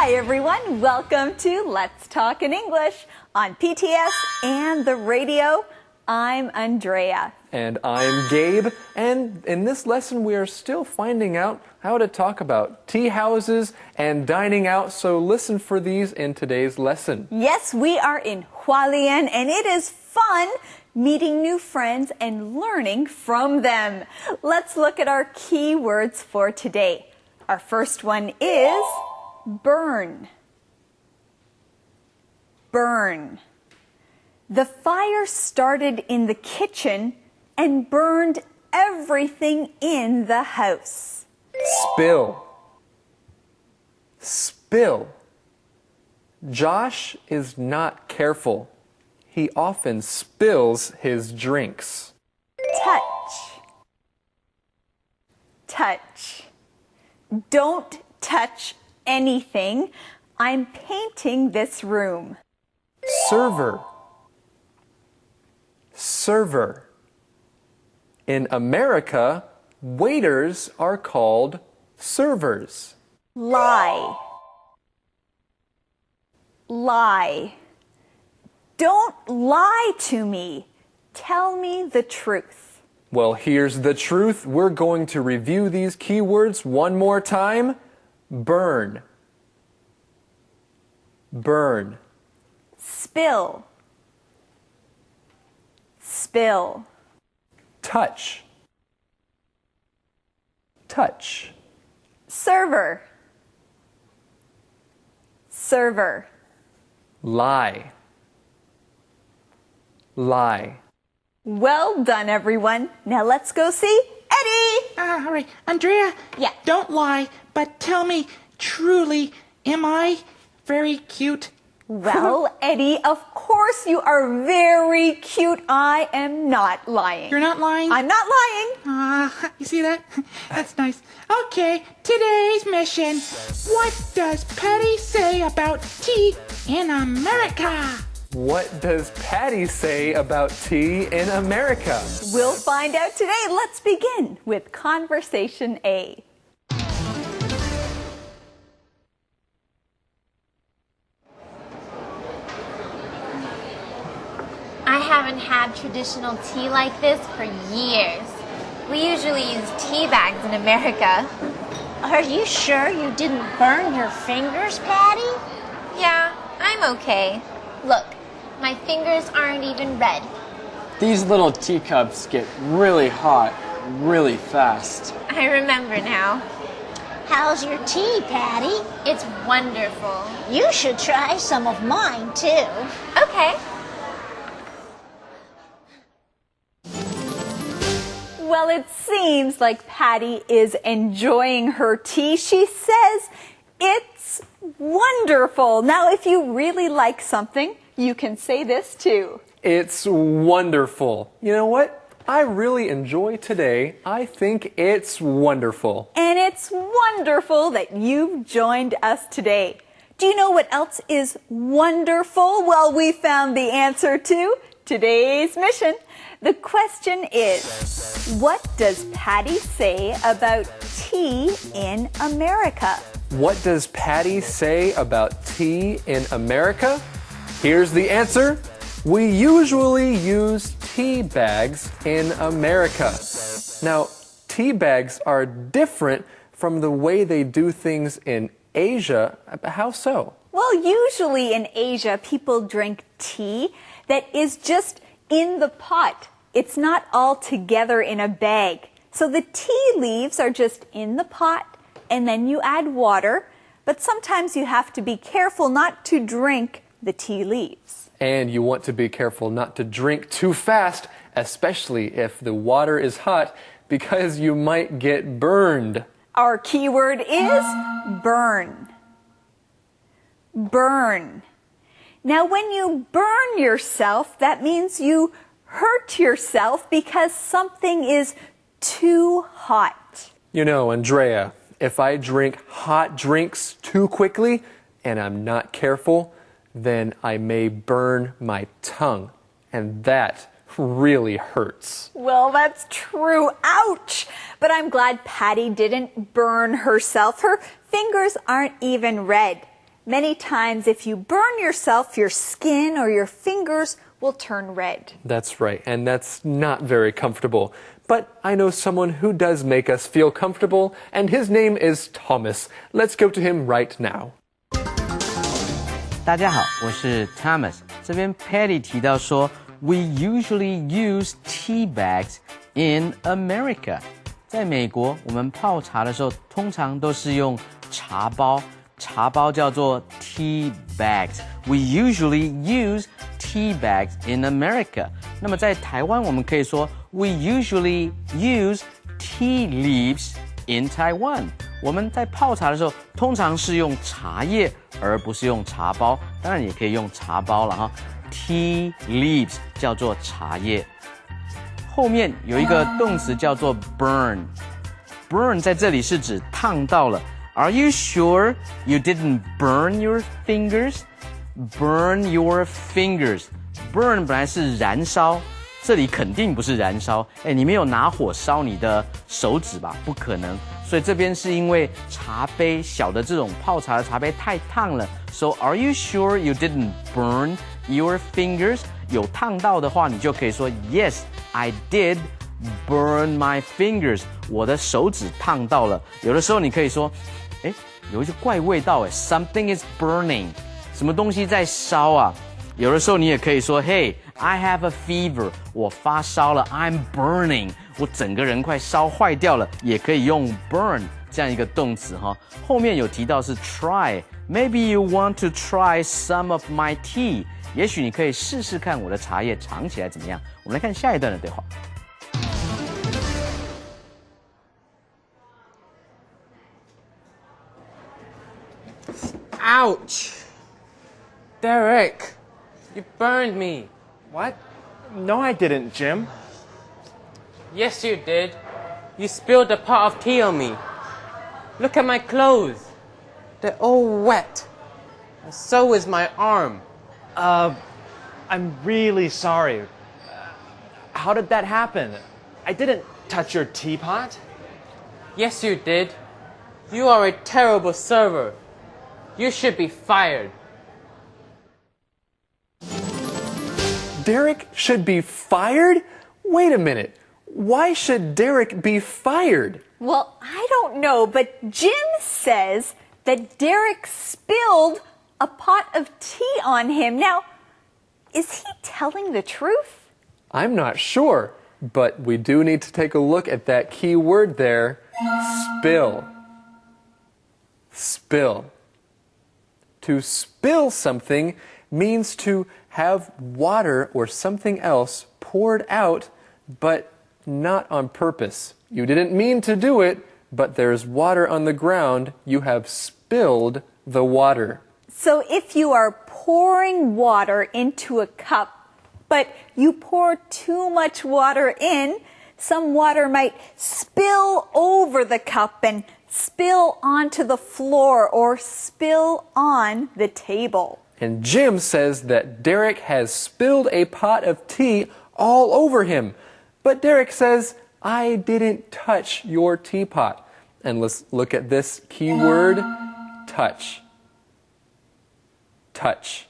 Hi everyone, welcome to Let's Talk in English on PTS and the radio. I'm Andrea. And I'm Gabe, and in this lesson we are still finding out how to talk about tea houses and dining out, so listen for these in today's lesson. Yes, we are in Hualien and it is fun meeting new friends and learning from them. Let's look at our key words for today. Our first one is burn. Burn. The fire started in the kitchen and burned everything in the house. Spill. Spill. Josh is not careful. He often spills his drinks. Touch. Touch. Don't touch anything. I'm painting this room. Server. Server. In America, waiters are called servers. Lie. Lie. Don't lie to me. Tell me the truth. Well, here's the truth. We're going to review these keywords one more time. Burn. Burn. Spill. Spill. Touch. Touch. Server. Server. Lie. Lie. Well done, everyone. Now let's go see Eddie. All right, Andrea. Yeah. Don't lie, but tell me truly, am I very cute? Well, Eddie, of course you are very cute. I am not lying. You're not lying? I'm not lying. You see that? That's nice. Okay, today's mission. What does Patty say about tea in America? What does Patty say about tea in America? We'll find out today. Let's begin with Conversation A. I haven't had traditional tea like this for years. We usually use tea bags in America. Are you sure you didn't burn your fingers, Patty? Yeah, I'm okay. Look, my fingers aren't even red. These little teacups get really hot really fast. I remember now. How's your tea, Patty? It's wonderful. You should try some of mine, too. Okay. Well, it seems like Patty is enjoying her tea. She says it's wonderful. Now, if you really like something, you can say this too. It's wonderful. You know what? I really enjoy today. I think it's wonderful. And it's wonderful that you've joined us today. Do you know what else is wonderful? Well, we found the answer to today's mission. The question is, what does Patty say about tea in America? What does Patty say about tea in America? Here's the answer. We usually use tea bags in America. Now, tea bags are different from the way they do things in Asia. How so? Well, usually in Asia, people drink tea that is just in the pot. It's not all together in a bag. So the tea leaves are just in the pot, and then you add water. But sometimes you have to be careful not to drink the tea leaves. And you want to be careful not to drink too fast, especially if the water is hot, because you might get burned. Our keyword is burn. Burn. Now, when you burn yourself, that means you hurt yourself because something is too hot. You know, Andrea, if I drink hot drinks too quickly and I'm not careful, then I may burn my tongue, and that really hurts. Well, that's true. Ouch! But I'm glad Patty didn't burn herself. Her fingers aren't even red. Many times, if you burn yourself, your skin or your fingers will turn red. That's right, and that's not very comfortable. But I know someone who does make us feel comfortable, and his name is Thomas. Let's go to him right now. 大家好，我是 Thomas。这边 Patty 提到说 ，We usually use tea bags in America。在美国，我们泡茶的时候，通常都是用茶包。茶包叫做 tea bags. We usually use tea bags in America. 那么在台湾，我们可以说 We usually use tea leaves in Taiwan. 我们在泡茶的时候，通常是用茶叶，而不是用茶包。当然也可以用茶包了哈。Tea leaves 叫做茶叶。后面有一个动词叫做 burn. Burn 在这里是指烫到了。Are you sure you didn't burn your fingers? Burn your fingers. Burn 本来是燃烧，这里肯定不是燃烧。你没有拿火烧你的手指吧？不可能。所以这边是因为茶杯小的这种泡茶的茶杯太烫了。So are you sure you didn't burn your fingers? 有烫到的话，你就可以说 Yes, I did burn my fingers. 我的手指烫到了。有的时候你可以说，有一些怪味道，something is burning， 什么东西在烧啊？有的时候你也可以说 ，Hey, I have a fever， 我发烧了 ，I'm burning， 我整个人快烧坏掉了，也可以用 burn 这样一个动词哈。后面有提到是 try，maybe you want to try some of my tea， 也许你可以试试看我的茶叶尝起来怎么样。我们来看下一段的对话。Ouch! Derek, you burned me. What? No, I didn't, Jim. Yes, you did. You spilled a pot of tea on me. Look at my clothes. They're all wet. And so is my arm. I'm really sorry. How did that happen? I didn't touch your teapot. Yes, you did. You are a terrible server. You should be fired. Derek should be fired? Wait a minute. Why should Derek be fired? Well, I don't know, but Jim says that Derek spilled a pot of tea on him. Now, is he telling the truth? I'm not sure, but we do need to take a look at that key word there, spill. Spill. To spill something means to have water or something else poured out, but not on purpose. You didn't mean to do it, but there's water on the ground. You have spilled the water. So if you are pouring water into a cup, but you pour too much water in, some water might spill over the cup and spill onto the floor or spill on the table. And Jim says that Derek has spilled a pot of tea all over him. But Derek says, I didn't touch your teapot. And let's look at this key word, touch. Touch.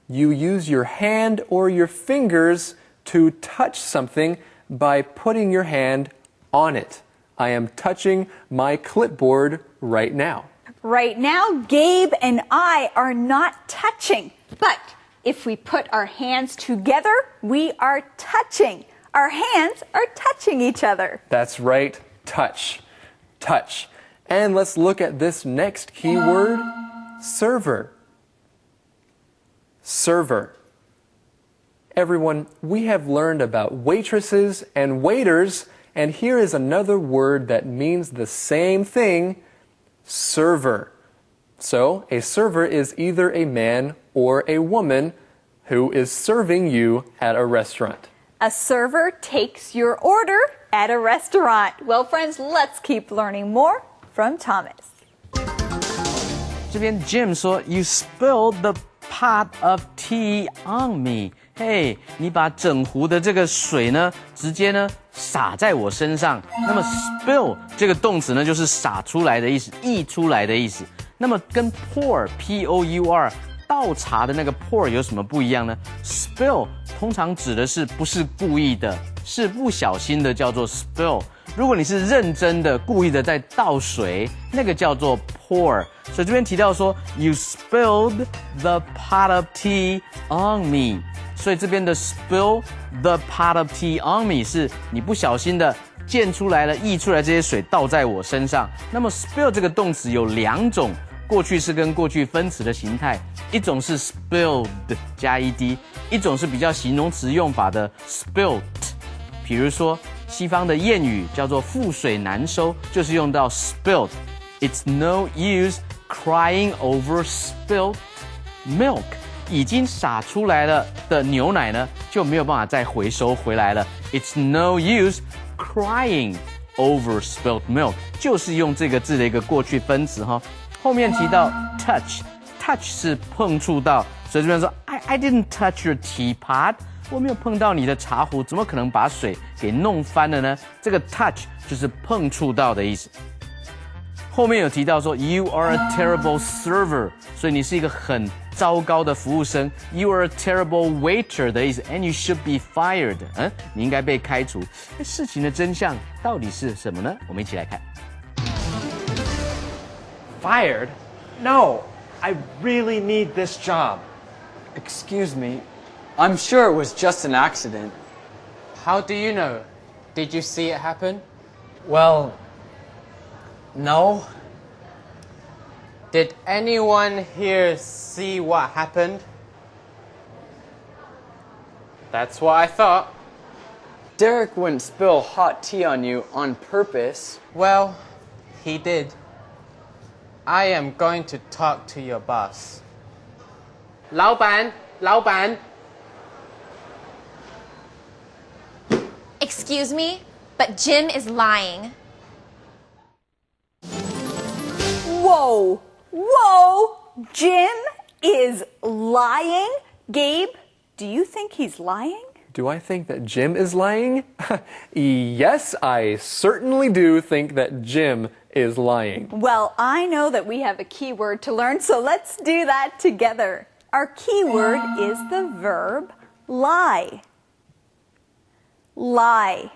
You use your hand or your fingers to touch something by putting your hand on it. I am touching my clipboard right now. Right now, Gabe and I are not touching. But if we put our hands together, we are touching. Our hands are touching each other. That's right, touch. Touch. And let's look at this next key word, server. Server. Everyone, we have learned about waitresses and waiters, and here is another word that means the same thing, server. So, a server is either a man or a woman who is serving you at a restaurant. A server takes your order at a restaurant. Well, friends, let's keep learning more from Thomas. 这边 Jim 说 You spilled the pot of tea on me. Hey, 你把整壶的这个水呢，直接呢洒在我身上。那么 spill 这个动词呢，就是洒出来的意思，溢出来的意思。那么跟 pour P-O-U-R 倒茶的那个 pour 有什么不一样呢 ？Spill 通常指的是不是故意的，是不小心的，叫做 spill。如果你是认真的、故意的在倒水，那个叫做 pour。所以这边提到说 ，You spilled the pot of tea on me。所以这边的 spill the pot of tea on me 是你不小心的溅出来了、溢出来这些水倒在我身上。那么 spill 这个动词有2种。过去式跟过去分词的形态，一种是 spilled 加 ed， 一种是比较形容词用法的 spilt。比如说，西方的谚语叫做覆水难收，就是用到 spilt。It's no use crying over spilt milk。已经洒出来了的牛奶呢，就没有办法再回收回来了。It's no use crying over spilt milk， 就是用这个字的一个过去分词哈。后面提到 touch 是碰触到，所以这边说 I didn't touch your teapot， 我没有碰到你的茶壶，怎么可能把水给弄翻了呢？这个 touch 就是碰触到的意思。后面有提到说 You are a terrible server， 所以你是一个很糟糕的服务生。You are a terrible waiter 的意思 ，and you should be fired。你应该被开除。事情的真相到底是什么呢？我们一起来看。Fired? No, I really need this job. Excuse me, I'm sure it was just an accident. How do you know? Did you see it happen? Well, no. Did anyone here see what happened? That's what I thought. Derek wouldn't spill hot tea on you on purpose. Well, he did. I am going to talk to your boss. 老板 Excuse me, but Jim is lying. Whoa! Jim is lying? Gabe, do you think he's lying? Do I think that Jim is lying? Yes, I certainly do think that Jim is lying. Well, I know that we have a key word to learn, so let's do that together. Our key word is the verb lie. Lie.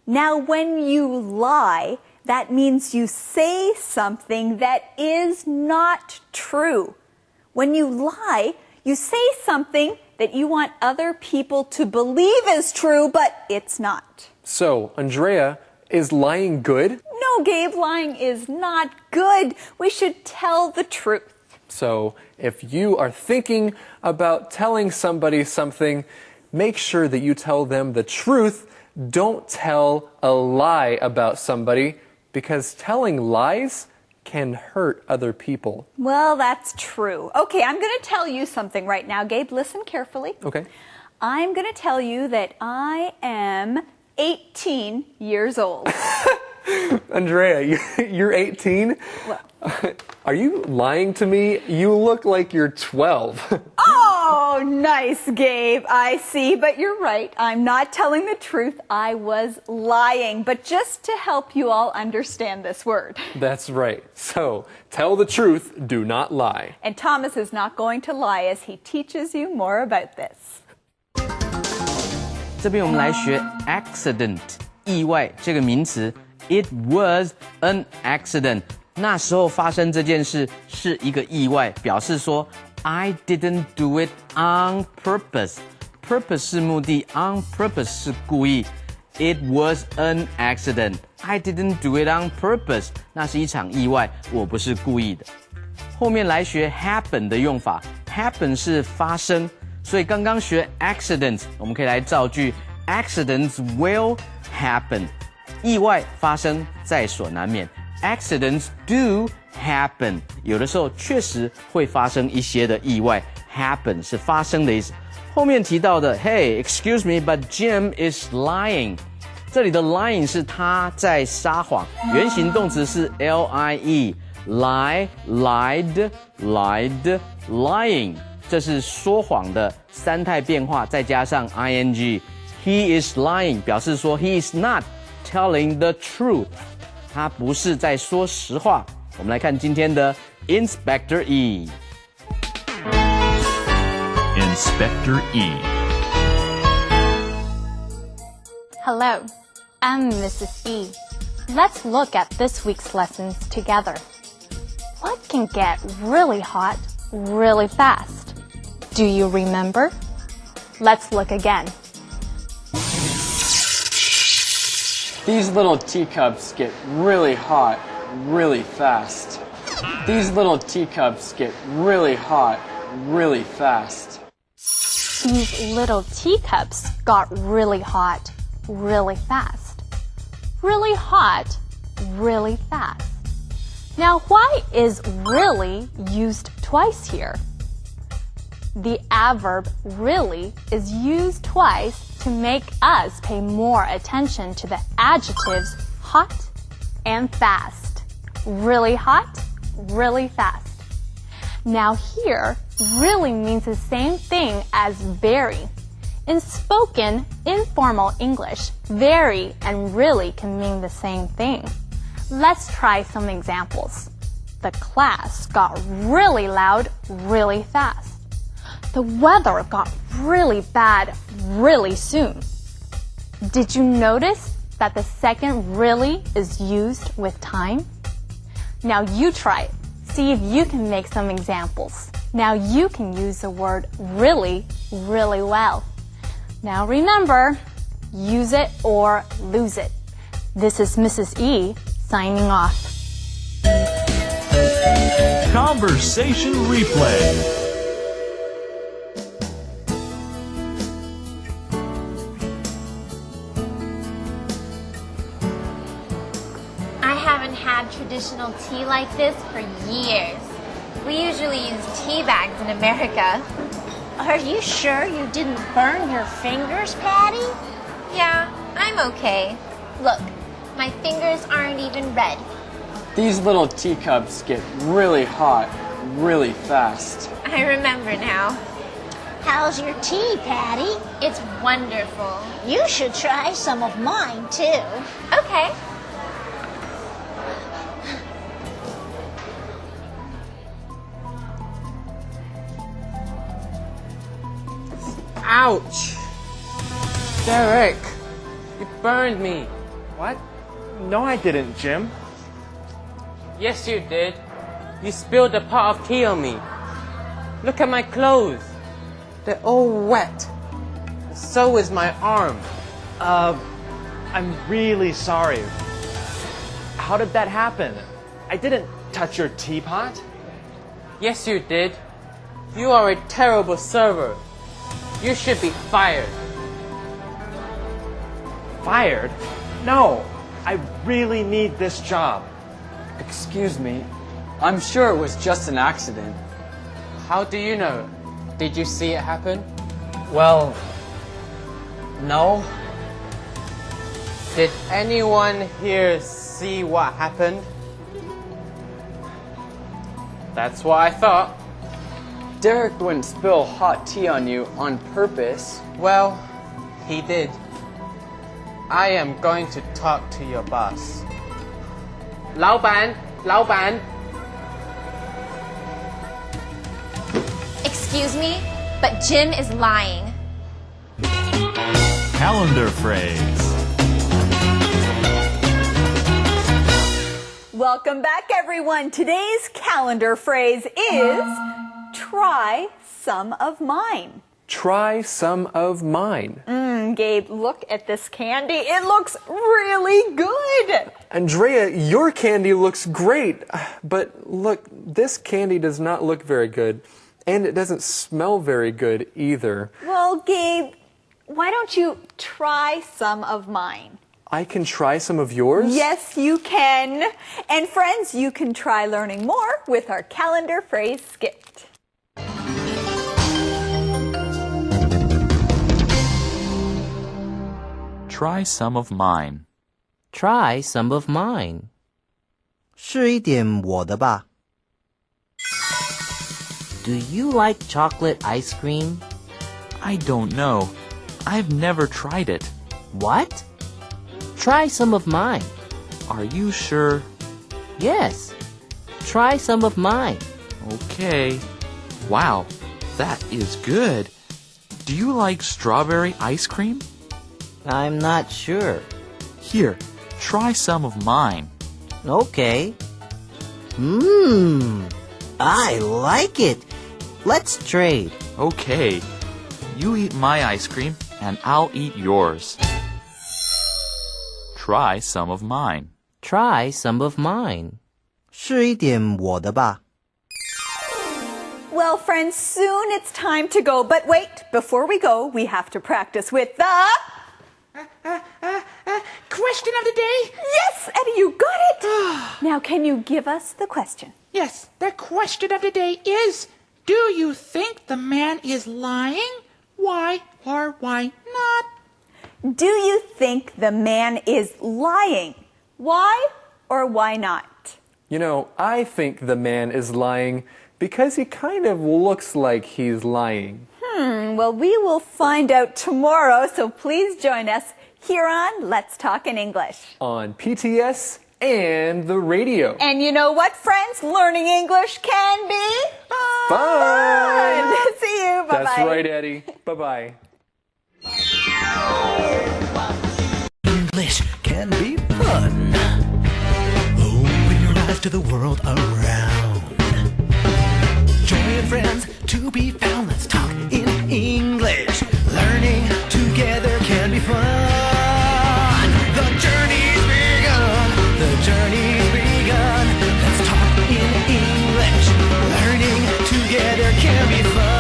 Now, when you lie, that means you say something that is not true. When you lie, you say something that you want other people to believe is true, but it's not. So, Andrea, is lying good? No, Gabe, lying is not good. We should tell the truth. So, if you are thinking about telling somebody something, make sure that you tell them the truth. Don't tell a lie about somebody, because telling lies can hurt other people. Well, that's true. Okay, I'm going to tell you something right now. Gabe, listen carefully. Okay. I'm going to tell you that I am 18 years old. Andrea, you're 18? Are you lying to me? You look like you're 12. Oh, nice, Gabe. I see, but you're right. I'm not telling the truth. I was lying, but just to help you all understand this word. That's right. So, tell the truth, do not lie. And Thomas is not going to lie as he teaches you more about this. 这边我们来学 accident 意外这个名词。It was an accident. 那时候发生这件事是一个意外，表示说 I didn't do it on purpose. Purpose 是目的 on purpose 是故意。It was an accident. I didn't do it on purpose. 那是一场意外，我不是故意的。后面来学 happen 的用法。happen 是发生，所以刚刚学 accidents， 我们可以来造句 accidents will happen。意外发生在所难免。Accidents do happen， 有的时候确实会发生一些的意外。Happen 是发生的意思。后面提到的 Hey, excuse me, but Jim is lying。这里的 lying 是他在撒谎，原形动词是 lie， lie, lied, lied, lying。这是说谎的三态变化，再加上 ing。He is lying 表示说 he is not telling the truth， 他不是在说实话。我们来看今天的 Inspector E。 Inspector E. Hello, I'm Mrs. E. Let's look at this week's lessons together. What can get really hot really fast? Do you remember? Let's look again. These little teacups get really hot really fast. These little teacups get really hot really fast. These little teacups got really hot really fast. Really hot really fast. Now, why is really used twice here? The adverb really is used twice to make us pay more attention to the adjectives hot and fast. Really hot, really fast. Now here, really means the same thing as very. In spoken, informal English, very and really can mean the same thing. Let's try some examples. The class got really loud really fast. The weather got really bad really soon. Did you notice that the second really is used with time? Now you try it. See if you can make some examples. Now you can use the word really, really well. Now remember, use it or lose it. This is Mrs. E signing off. Conversation replay. I haven't had traditional tea like this for years. We usually use tea bags in America. Are you sure you didn't burn your fingers, Patty? Yeah, I'm okay. Look, my fingers aren't even red. These little teacups get really hot really fast. I remember now. How's your tea, Patty? It's wonderful. You should try some of mine, too. Okay. Ouch! Derek, you burned me. What? No, I didn't, Jim. Yes, you did. You spilled a pot of tea on me. Look at my clothes. They're all wet. So is my arm. I'm really sorry. How did that happen? I didn't touch your teapot. Yes, you did. You are a terrible server. You should be fired. Fired? No, I really need this job. Excuse me, I'm sure it was just an accident. How do you know? Did you see it happen? Well, no. Did anyone here see what happened? That's what I thought. Derek wouldn't spill hot tea on you on purpose. Well, he did. I am going to talk to your boss. 老板, 老板. Excuse me, but Jim is lying. Calendar phrase. Welcome back, everyone. Today's calendar phrase is try some of mine. Try some of mine. Gabe, look at this candy. It looks really good. Andrea, your candy looks great. But look, this candy does not look very good. And it doesn't smell very good either. Well, Gabe, why don't you try some of mine? I can try some of yours? Yes, you can. And friends, you can try learning more with our calendar phrase skit. Try some of mine. Try some of mine. 试一点我的吧。Do you like chocolate ice cream? I don't know. I've never tried it. What? Try some of mine. Are you sure? Yes. Try some of mine. Okay. Wow, that is good. Do you like strawberry ice cream? I'm not sure. Here, try some of mine. Okay. I like it. Let's trade. Okay. You eat my ice cream, and I'll eat yours. Try some of mine. Try some of mine. 试一点我的吧。 Well, friends, soon it's time to go. But wait, before we go, we have to practice with the... Question of the day? Yes, Eddie, you got it! Now, can you give us the question? Yes, the question of the day is, do you think the man is lying? Why or why not? Do you think the man is lying? Why or why not? You know, I think the man is lying because he kind of looks like he's lying. Well, we will find out tomorrow, so please join us here on Let's Talk in English. On PTS and the radio. And you know what, friends? Learning English can be fun! See you. Bye-bye. That's right, Eddie. Bye-bye. English can be fun. Open your eyes to the world around. Join friends to be found. Let's talk in English. Learning together can be fun. The journey's begun. The journey's begun. Let's talk in English. Learning together can be fun.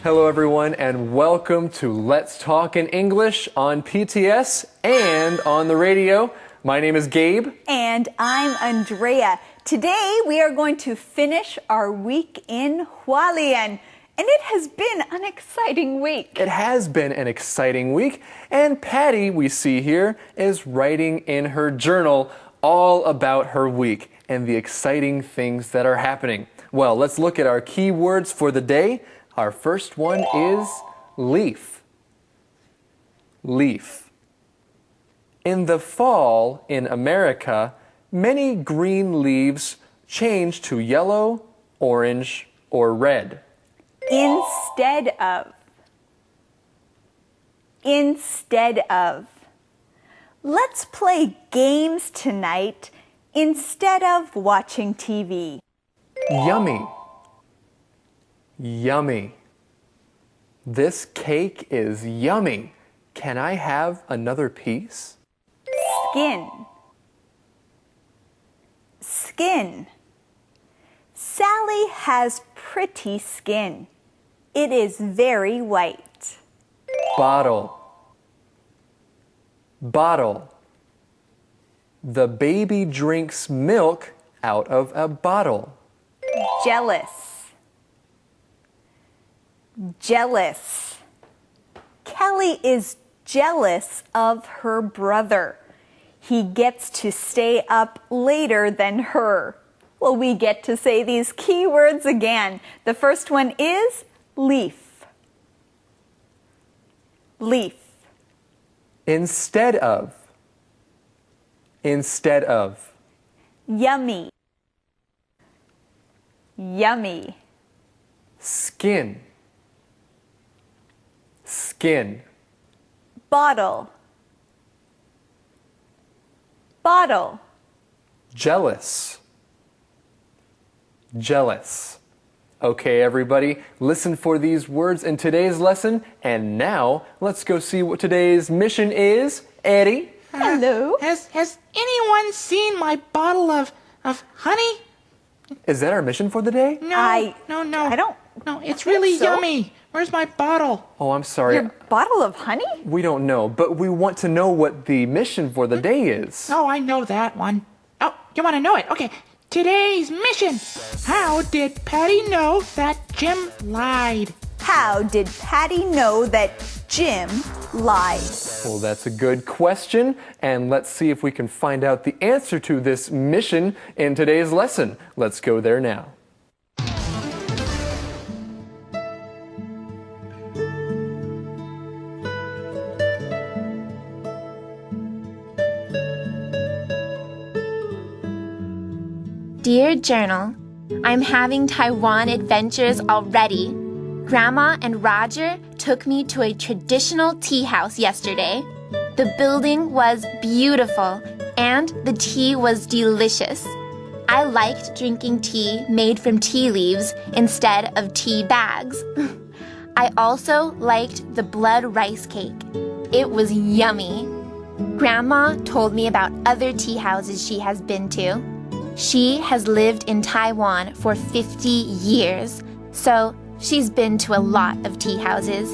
Hello, everyone, and welcome to Let's Talk in English on PTS and on the radio. My name is Gabe. And I'm Andrea. Today we are going to finish our week in Hualien. And it has been an exciting week. It has been an exciting week. And Patty, we see here, is writing in her journal all about her week and the exciting things that are happening. Well, let's look at our key words for the day. Our first one is leaf. Leaf. In the fall in America, many green leaves change to yellow, orange, or red. Instead of. Instead of. Let's play games tonight instead of watching TV. Yummy. Yummy. This cake is yummy. Can I have another piece? Skin. Skin. Sally has pretty skin. It is very white. Bottle. Bottle. The baby drinks milk out of a bottle. Jealous. Jealous. Kelly is jealous of her brother. He gets to stay up later than her. Well, we get to say these key words again. The first one is leaf. Leaf. Instead of. Instead of. Yummy. Yummy. Skin. Skin. Bottle. Bottle. Jealous. Jealous. Okay, everybody, listen for these words in today's lesson. And now, let's go see what today's mission is. Eddie? Hello. Has anyone seen my bottle of honey? Is that our mission for the day? No, I No, it's really so. yummy. Where's my bottle? Oh, I'm sorry. Your bottle of honey? We don't know, but we want to know what the mission for the day is. Oh, I know that one. Oh, you want to know it? Okay. Today's mission. How did Patty know that Jim lied? How did Patty know that Jim lied? Well, that's a good question, and let's see if we can find out the answer to this mission in today's lesson. Let's go there now. Dear Journal, I'm having Taiwan adventures already. Grandma and Roger took me to a traditional tea house yesterday. The building was beautiful and the tea was delicious. I liked drinking tea made from tea leaves instead of tea bags. I also liked the blood rice cake. It was yummy. Grandma told me about other tea houses she has been to. She has lived in Taiwan for 50 years, so she's been to a lot of tea houses.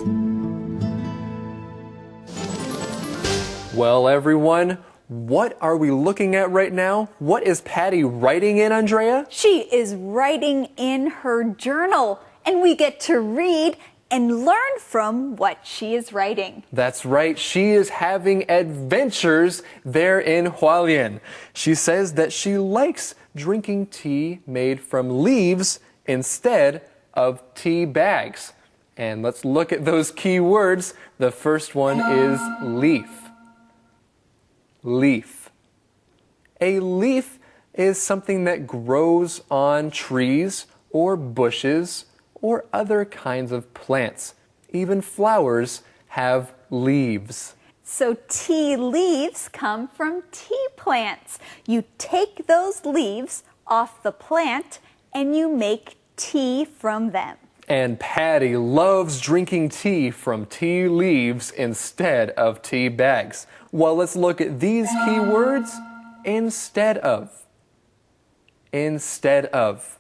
Well, everyone, what are we looking at right now? What is Patty writing in, Andrea? She is writing in her journal, and we get to read and learn from what she is writing. That's right. She is having adventures there in Hualien. She says that she likes drinking tea made from leaves instead of tea bags. And let's look at those key words. The first one is leaf. Leaf. A leaf is something that grows on trees or bushes or other kinds of plants. Even flowers have leaves. So tea leaves come from tea plants. You take those leaves off the plant and you make tea from them. And Patty loves drinking tea from tea leaves instead of tea bags. Well, let's look at these key words. Instead of. Instead of.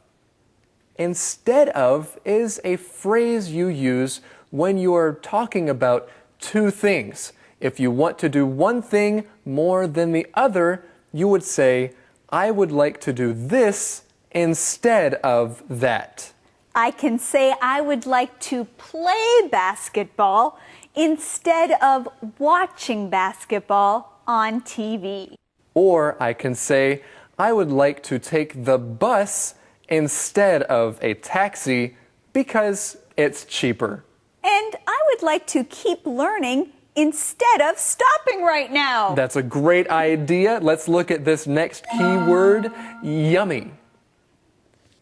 Instead of is a phrase you use when you are talking about two things. If you want to do one thing more than the other, you would say, I would like to do this instead of that. I can say I would like to play basketball instead of watching basketball on TV. Or I can say, I would like to take the bus instead of a taxi because it's cheaper. And I would like to keep learning instead of stopping right now. That's a great idea. Let's look at this next key word, yummy.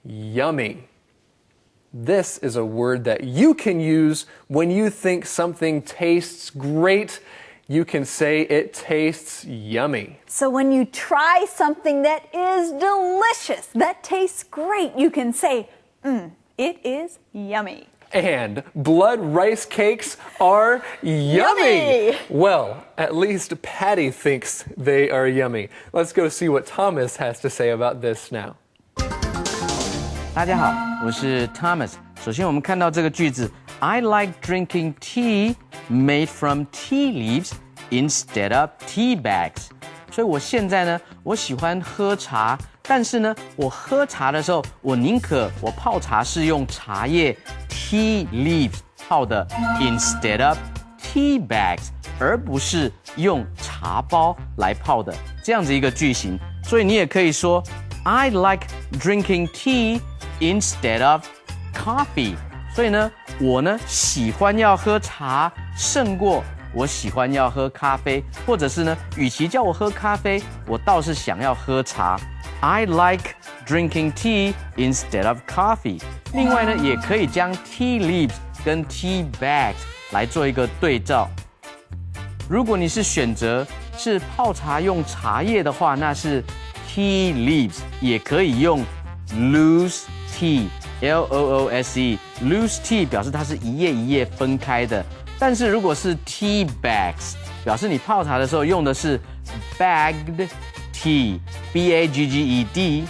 Yummy. This is a word that you can use when you think something tastes great. You can say it tastes yummy. So when you try something that is delicious, that tastes great, you can say, it is yummy. And blood rice cakes are yummy. Well, at least Patty thinks they are yummy. Let's go see what Thomas has to say about this now. 大家好，我是 Thomas。首先，我们看到这个句子 ，I like drinking tea made from tea leaves instead of tea bags。所以我现在呢，我喜欢喝茶，但是呢，我喝茶的时候，我宁可我泡茶是用茶叶 tea leaves 泡的 instead of tea bags， 而不是用茶包来泡的这样子一个句型。所以你也可以说 I like drinking tea instead of coffee。所以呢，我呢喜欢要喝茶胜过我喜欢要喝咖啡，或者是呢，与其叫我喝咖啡，我倒是想要喝茶。I like drinking tea instead of coffee。另外呢，也可以将 tea leaves 跟 tea bags 来做一个对照。如果你是选择是泡茶用茶叶的话，那是 tea leaves， 也可以用 loose tea。L-O-O-S-E loose tea 表示它是一页一页分开的，但是如果是 tea bags 表示你泡茶的时候用的是 bagged tea B-A-G-G-E-D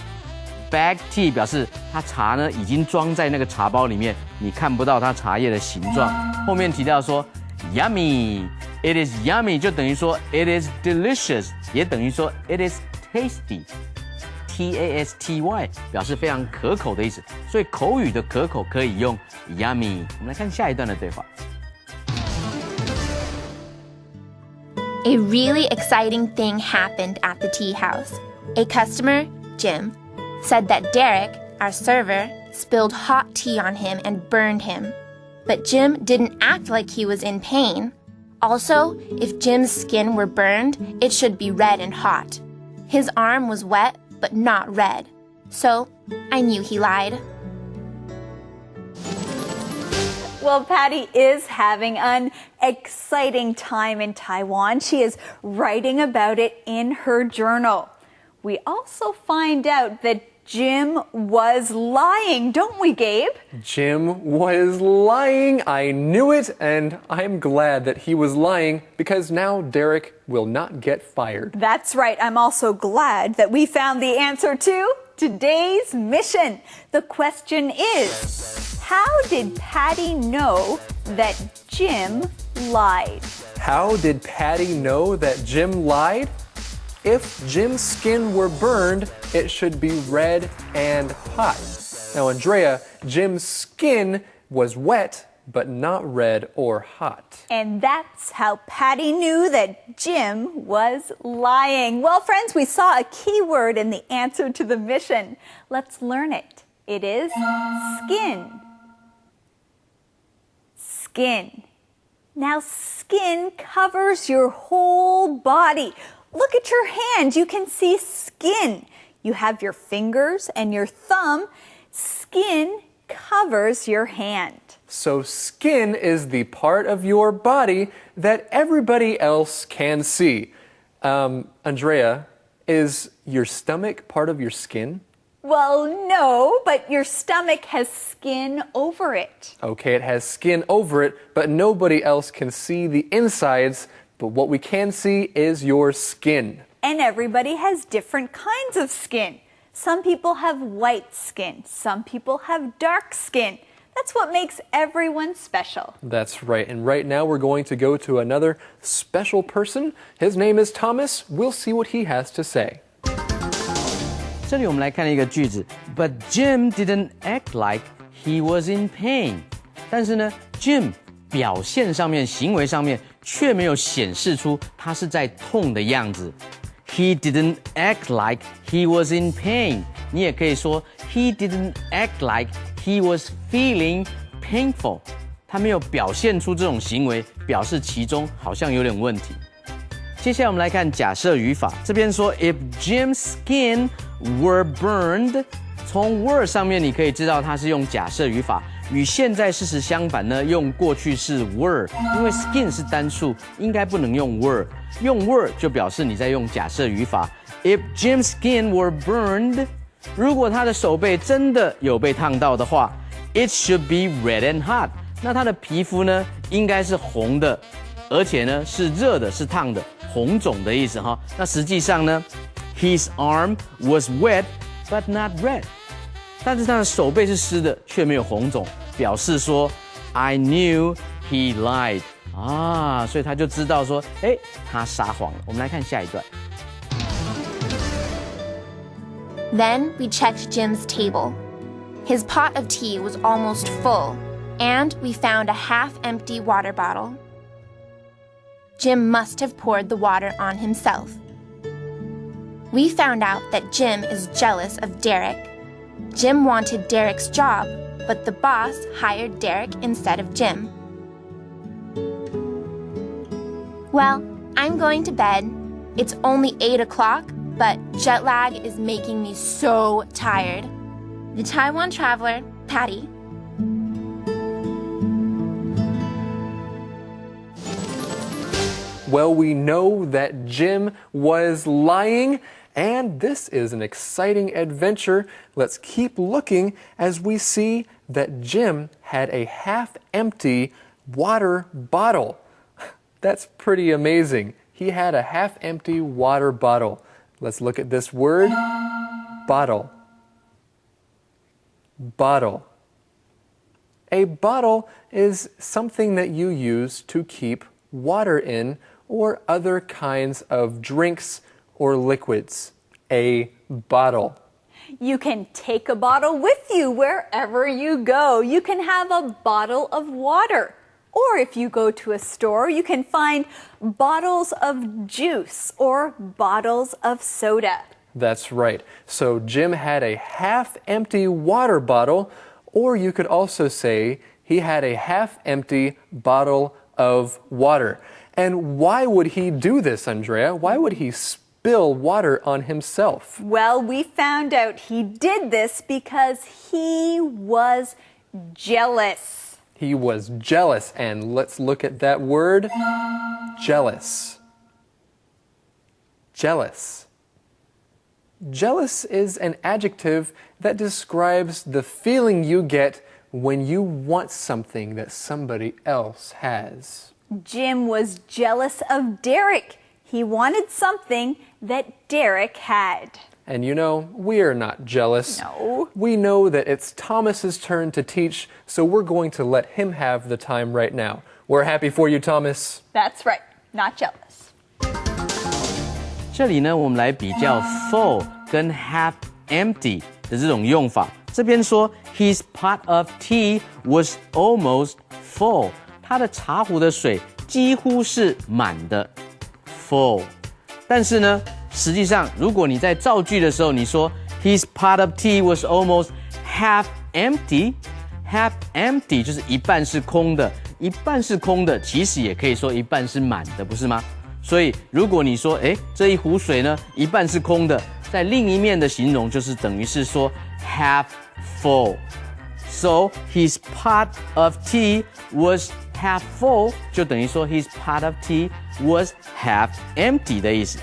bag tea 表示它茶呢已经装在那个茶包里面，你看不到它茶叶的形状。后面提到说 yummy it is yummy 就等于说 it is delicious 也等于说 it is tasty T-A-S-T-Y 表示非常可口的意思，所以口语的可口可以用 yummy。我们来看下一段的对话。A really exciting thing happened at the tea house. A customer, Jim, said that Derek, our server, spilled hot tea on him and burned him. But Jim didn't act like he was in pain. Also, if Jim's skin were burned, it should be red and hot. His arm was wet, but not red. So I knew he lied. Well, Patty is having an exciting time in Taiwan. She is writing about it in her journal. We also find out that Jim was lying, don't we, Gabe? Jim was lying. I knew it, and I'm glad that he was lying because now Derek will not get fired. That's right. I'm also glad that we found the answer to today's mission. The question is, how did Patty know that Jim lied? How did Patty know that Jim lied? If Jim's skin were burned, it should be red and hot. Now, Andrea, Jim's skin was wet, but not red or hot. And that's how Patty knew that Jim was lying. Well, friends, we saw a key word in the answer to the mission. Let's learn it. It is skin. Skin. Now, skin covers your whole body. Look at your hand. You can see skin. You have your fingers and your thumb. Skin covers your hand. So skin is the part of your body that everybody else can see. Andrea, is your stomach part of your skin? Well, no, but your stomach has skin over it. Okay, it has skin over it, but nobody else can see the insides. But what we can see is your skin. And everybody has different kinds of skin. Some people have white skin. Some people have dark skin. That's what makes everyone special. That's right. And right now we're going to go to another special person. His name is Thomas. We'll see what he has to say. 这里我们来看一个句子 ，But Jim didn't act like he was in pain。但是呢 ，Jim 表现上面、行为上面却没有显示出他是在痛的样子。He didn't act like he was in pain。你也可以说 He didn't act like he was feeling painful。他没有表现出这种行为，表示其中好像有点问题。接下来我们来看假设语法，这边说 If Jim's skin were burned， 从 were 上面你可以知道它是用假设语法。与现在事实相反呢，用过去式 were， 因为 skin 是单数，应该不能用 were， 用 were 就表示你在用假设语法。If Jim's skin were burned， 如果他的手背真的有被烫到的话 ，it should be red and hot， 那他的皮肤呢应该是红的，而且呢是热的，是烫的，红肿的意思哈。那实际上呢 ，his arm was wet but not red。但是他的手背是湿的，却没有红肿，表示说 I knew he lied 啊，所以他就知道说，哎，他撒谎了。我们来看下一段。Then we checked Jim's table. His pot of tea was almost full, and we found a half-empty water bottle. Jim must have poured the water on himself. We found out that Jim is jealous of Derek. Jim wanted Derek's job, but the boss hired Derek instead of Jim. Well, I'm going to bed. It's only 8 o'clock, but jet lag is making me so tired. The Taiwan Traveler, Patty. Well, we know that Jim was lying, and this is an exciting adventure. Let's keep looking as we see that Jim had a half-empty water bottle. That's pretty amazing. He had a half-empty water bottle. Let's look at this word, bottle. Bottle. A bottle is something that you use to keep water in or other kinds of drinks or liquids. A bottle. You can take a bottle with you wherever you go. You can have a bottle of water. Or if you go to a store, you can find bottles of juice or bottles of soda. That's right. So Jim had a half-empty water bottle, or you could also say he had a half-empty bottle of water. And why would he do this, Andrea? Why would he spill spill water on himself? Well, we found out he did this because he was jealous. He was jealous, and let's look at that word. Jealous. Jealous. Jealous is an adjective that describes the feeling you get when you want something that somebody else has. Jim was jealous of Derek. He wanted something that Derek had. And you know, we're not jealous. No. We know that it's Thomas's turn to teach, so we're going to let him have the time right now. We're happy for you, Thomas. That's right, not jealous. 这里呢，我们来比较 full 跟 half empty 的这种用法。这边说 his pot of tea was almost full， 他的茶壶的水几乎是满的 full。但是呢，实际上如果你在造句的时候，你说 his pot of tea was almost half empty，half empty 就是一半是空的，一半是空的，其实也可以说一半是满的，不是吗？所以如果你说，这一壶水呢，一半是空的，在另一面的形容就是等于是说 half full。So his pot of tea was half full， 就等于说 his pot of tea was half empty 的意思。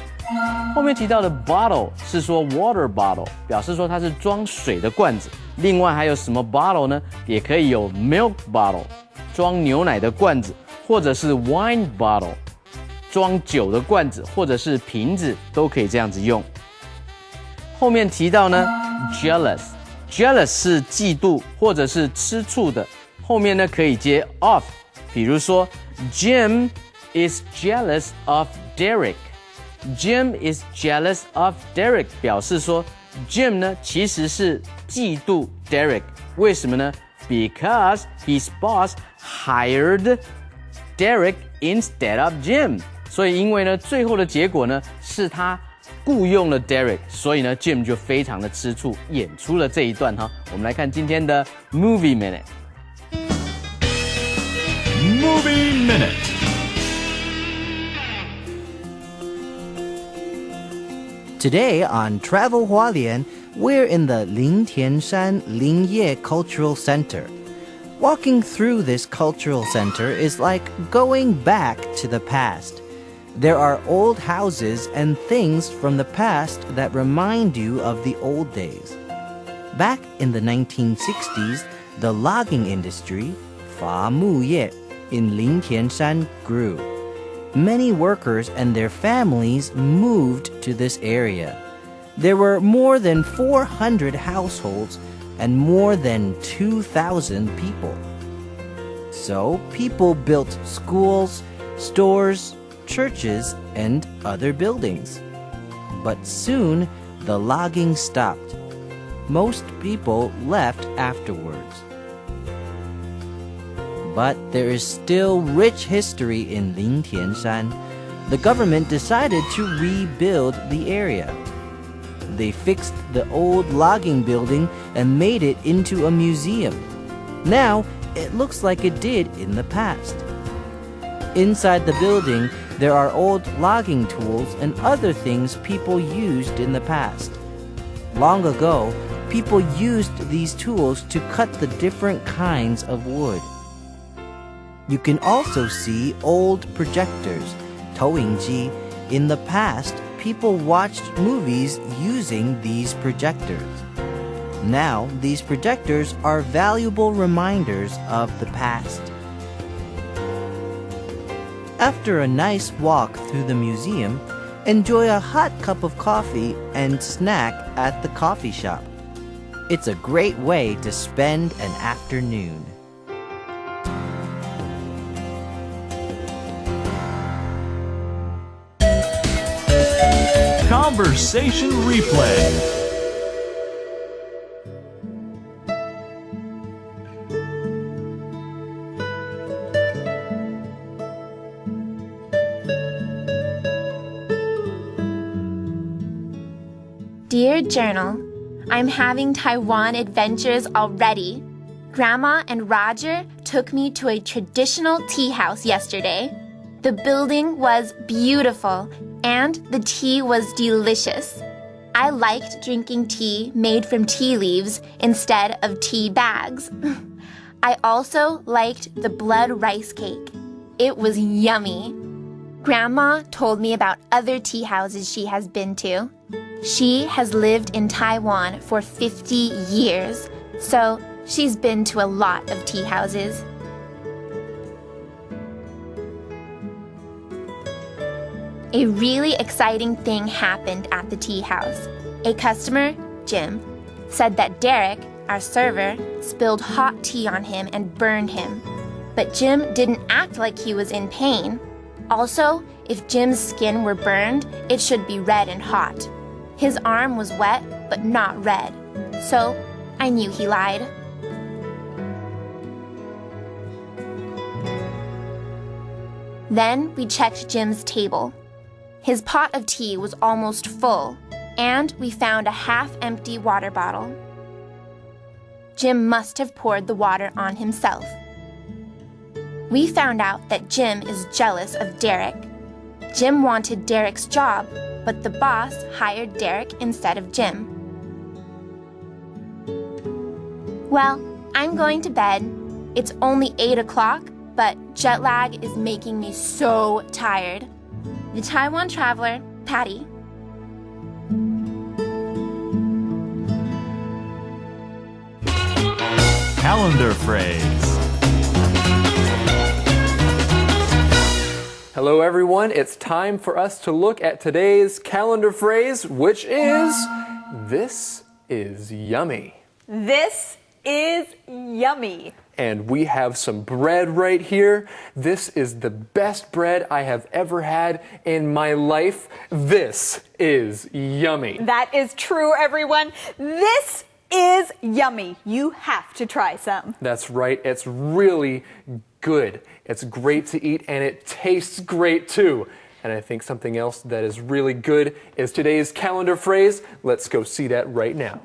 后面提到的 bottle 是说 water bottle， 表示说它是装水的罐子。另外还有什么 bottle 呢？也可以有 milk bottle， 装牛奶的罐子，或者是 wine bottle， 装酒的罐子，或者是瓶子，都可以这样子用。后面提到呢 jealous 是嫉妒或者是吃醋的，后面呢可以接 of， 比如说 Jim is jealous of Derek。Jim is jealous of Derek， 表示说 Jim 呢其实是嫉妒 Derek， 为什么呢？ Because his boss hired Derek instead of Jim， 所以因为呢最后的结果呢是他雇佣了 Derek， 所以呢 Jim 就非常的吃醋，演出了这一段哈。我们来看今天的 Movie Minute。Movie Minute。Today on Travel Hualien, we're in the Lingtianshan Lingye Cultural Center. Walking through this cultural center is like going back to the past. There are old houses and things from the past that remind you of the old days. Back in the 1960s, the logging industry, Fa Mu Ye, in Lingtianshan grew. Many workers and their families moved to this area. There were more than 400 households and more than 2,000 people. So people built schools, stores, churches, and other buildings. But soon the logging stopped. Most people left afterwards. But there is still rich history in Lingtianshan. The government decided to rebuild the area. They fixed the old logging building and made it into a museum. Now, it looks like it did in the past. Inside the building, there are old logging tools and other things people used in the past. Long ago, people used these tools to cut the different kinds of wood. You can also see old projectors, Toingji. In the past, people watched movies using these projectors. Now, these projectors are valuable reminders of the past. After a nice walk through the museum, enjoy a hot cup of coffee and snack at the coffee shop. It's a great way to spend an afternoon. Conversation Replay. Dear Journal, I'm having Taiwan adventures already. Grandma and Roger took me to a traditional tea house yesterday. The building was beautiful And the tea was delicious. I liked drinking tea made from tea leaves instead of tea bags. I also liked the blood rice cake. It was yummy. Grandma told me about other tea houses she has been to. She has lived in Taiwan for 50 years, so she's been to a lot of tea houses. A really exciting thing happened at the tea house. A customer, Jim, said that Derek, our server, spilled hot tea on him and burned him. But Jim didn't act like he was in pain. Also, if Jim's skin were burned, it should be red and hot. His arm was wet, but not red. So, I knew he lied. Then we checked Jim's table. His pot of tea was almost full, and we found a half-empty water bottle. Jim must have poured the water on himself. We found out that Jim is jealous of Derek. Jim wanted Derek's job, but the boss hired Derek instead of Jim. Well, I'm going to bed. It's only 8 o'clock, but jet lag is making me so tired. The Taiwan Traveler, Patty. Calendar phrase. Hello everyone, it's time for us to look at today's calendar phrase, which is, this is yummy. This is yummy. And we have some bread right here. This is the best bread I have ever had in my life. This is yummy. That is true, everyone. This is yummy. You have to try some. That's right. It's really good. It's great to eat and it tastes great too. And I think something else that is really good is today's calendar phrase. Let's go see that right now.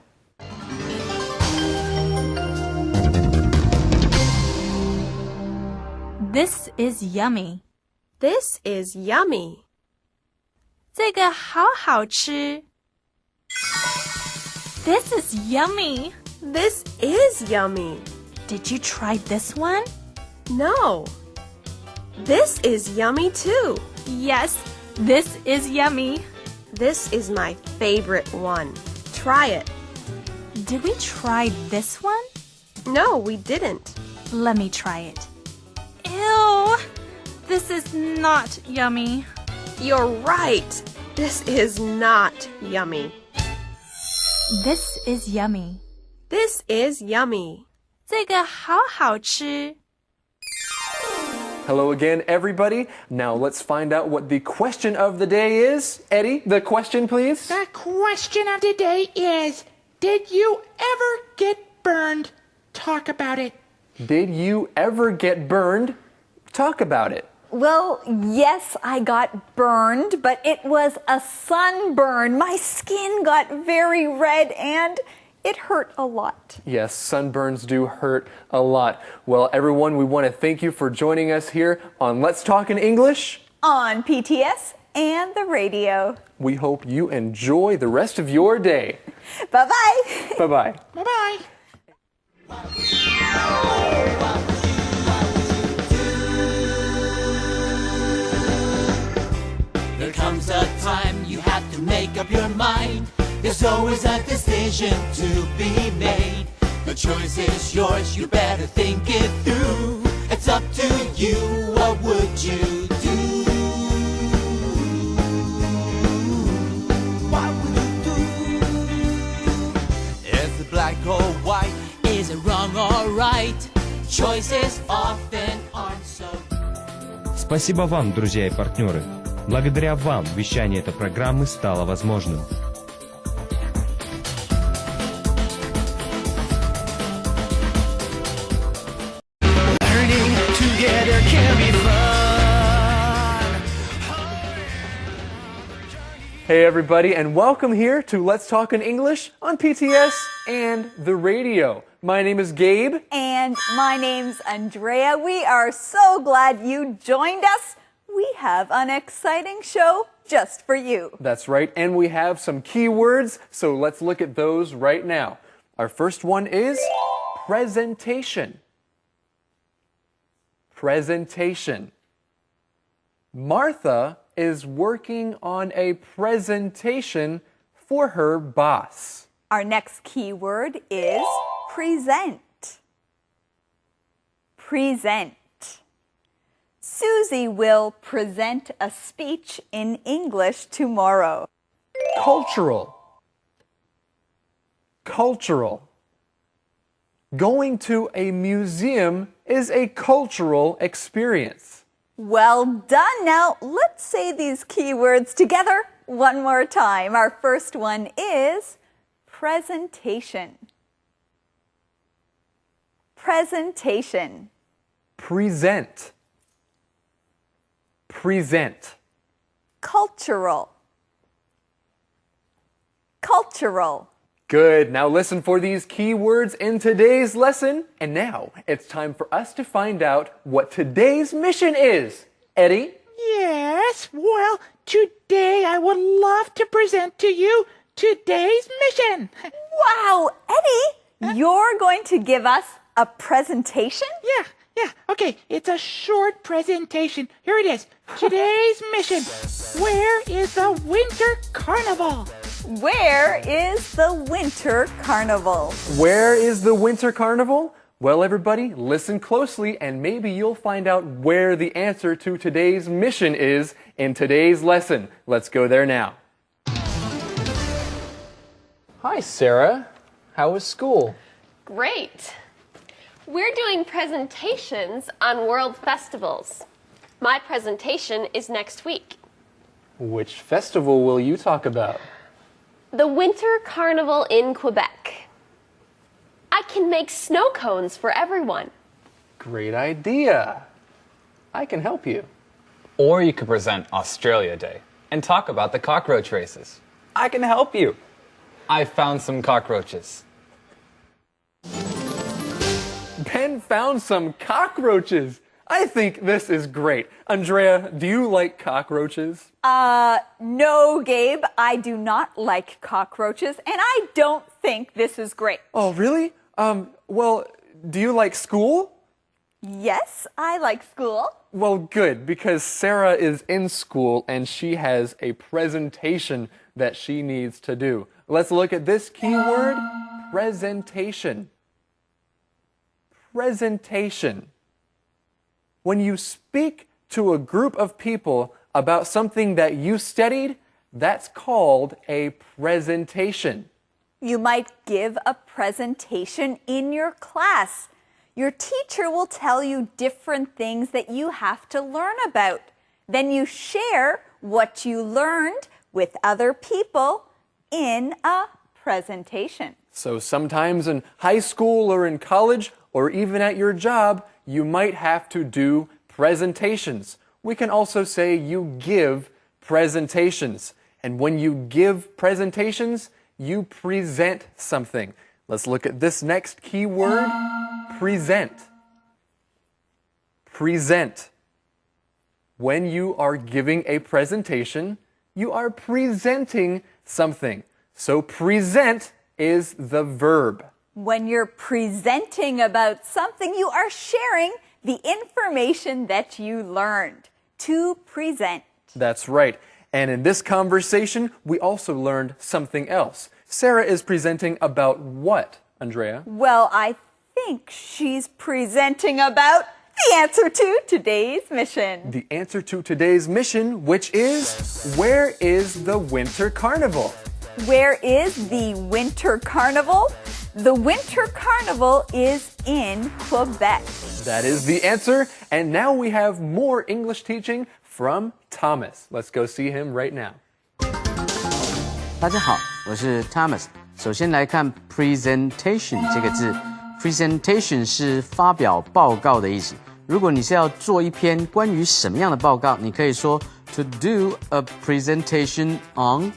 This is yummy. This is yummy. 这个好好吃. This is yummy. This is yummy. Did you try this one? No. This is yummy too. Yes, this is yummy. This is my favorite one. Try it. Did we try this one? No, we didn't. Let me try it. Ew, this is not yummy. You're right. This is not yummy. This is yummy. This is yummy. 这个好好吃. Hello again, everybody. Now let's find out what the question of the day is. Eddie, the question, please. The question of the day is, did you ever get burned? Talk about it. Did you ever get burned? Talk about it. Well, yes, I got burned, but it was a sunburn. My skin got very red and it hurt a lot. Yes, sunburns do hurt a lot. Well, everyone, we want to thank you for joining us here on Let's Talk in English on PTS and the radio. We hope you enjoy the rest of your day. Bye-bye. Bye-bye. Bye-bye. There comes a time you have to make up your mind. There's always a decision to be made. The choice is yours, you better think it through. It's up to you, what would you do? What would you do? Is it black or white? Is it wrong or right? Choices often aren't so. Спасибо вам, друзья и партнеры. Благодаря вам вещание этой программы стало возможным. Learning together can be fun. Hey everybody, and welcome here to Let's Talk in English on PTS and the radio. My name is Gabe. And my name's Andrea. We are so glad you joined us. we have an exciting show just for you. That's right, and we have some keywords, so let's look at those right now. Our first one is presentation. Presentation. Martha is working on a presentation for her boss. Our next keyword is present. Present. Susie will present a speech in English tomorrow. Cultural. Cultural. Going to a museum is a cultural experience. Well done. Now, let's say these keywords together one more time. Our first one is presentation. Presentation. Present. Present. Cultural. Cultural. Good. Now listen for these keywords in today's lesson. And now it's time for us to find out what today's mission is. Eddie? Yes, well, today I would love to present to you today's mission. Wow, Eddie, you're going to give us a presentation? Yeah, okay, it's a short presentation. Here it is. Today's mission. Where is the Winter Carnival? Where is the Winter Carnival? Where is the Winter Carnival? Well, everybody, listen closely and maybe you'll find out where the answer to today's mission is in today's lesson. Let's go there now. Hi, Sarah. How was school? Great. We're doing presentations on world festivals. My presentation is next week. Which festival will you talk about? The Winter Carnival in Quebec. I can make snow cones for everyone. Great idea. I can help you. Or you could present Australia Day and talk about the cockroach races. I can help you. I found some cockroaches. Ben found some cockroaches. I think this is great. Andrea, do you like cockroaches? No, Gabe, I do not like cockroaches, and I don't think this is great. Oh, really? Well, do you like school? Yes, I like school. Well, good, because Sarah is in school and she has a presentation that she needs to do. Let's look at this keyword, presentation. Presentation. When you speak to a group of people about something that you studied, that's called a presentation. You might give a presentation in your class. Your teacher will tell you different things that you have to learn about. Then you share what you learned with other people in a presentation. So sometimes in high school or in college or even at your job, you might have to do presentations. We can also say you give presentations. And when you give presentations, you present something. Let's look at this next keyword, present. Present. When you are giving a presentation, you are presenting something. So present is the verb. When you're presenting about something, you are sharing the information that you learned. To present. That's right. And in this conversation, we also learned something else. Sarah is presenting about what, Andrea? Well, I think she's presenting about the answer to today's mission. The answer to today's mission, which is, where is the Winter Carnival? Where is the Winter Carnival? The Winter Carnival is in Quebec. That is the answer. And now we have more English teaching from Thomas. Let's go see him right now. 大家好，我是 Thomas。首先来看 presentation 这个字 ，presentation 是发表报告的意思。如果你是要做一篇关于什么样的报告，你可以说 to do a presentation on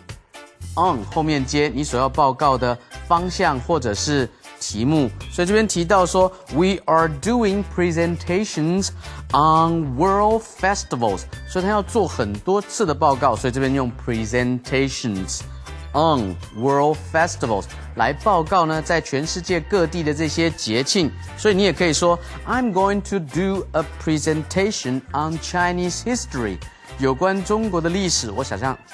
后面接你所要报告的方向或者是题目，所以这边提到说 we are doing presentations on world festivals， 所以他要做很多次的报告，所以这边用 presentations on world festivals 来报告呢，在全世界各地的这些节庆，所以你也可以说 I'm going to do a presentation on Chinese history。有关中国的历史，我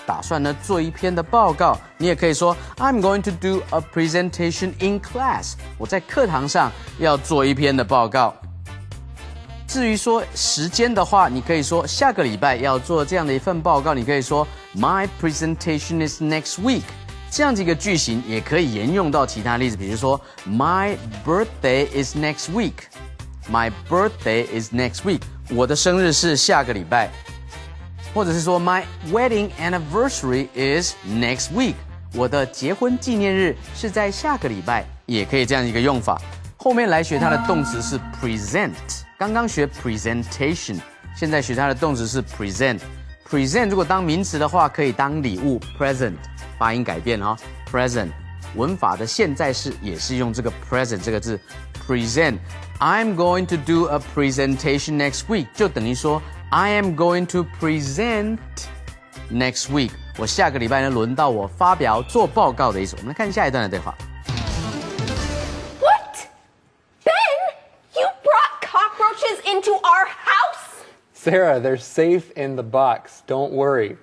打算呢做一篇的报告。你也可以说 I'm going to do a presentation in class。我在课堂上要做一篇的报告。至于说时间的话，你可以说下个礼拜要做这样的一份报告，你可以说 My presentation is next week。这样子一个句型也可以沿用到其他例子，比如说 My birthday is next week。My birthday is next week。我的生日是下个礼拜。或者是说 My wedding anniversary is next week。我的结婚纪念日是在下个礼拜，也可以这样一个用法。后面来学它的动词是 present， 刚刚学 presentation， 现在学它的动词是 present。present 如果当名词的话，可以当礼物 present， 发音改变present。文法的现在式也是用这个 present 这个字 present。I'm going to do a presentation next week， 就等于说I am going to present next week。 我下个礼拜呢，轮到我发表做报告的意思。我们来看下一段的对话。What? Ben, you brought cockroaches into our house? Sarah, they're safe in the box. Don't worry.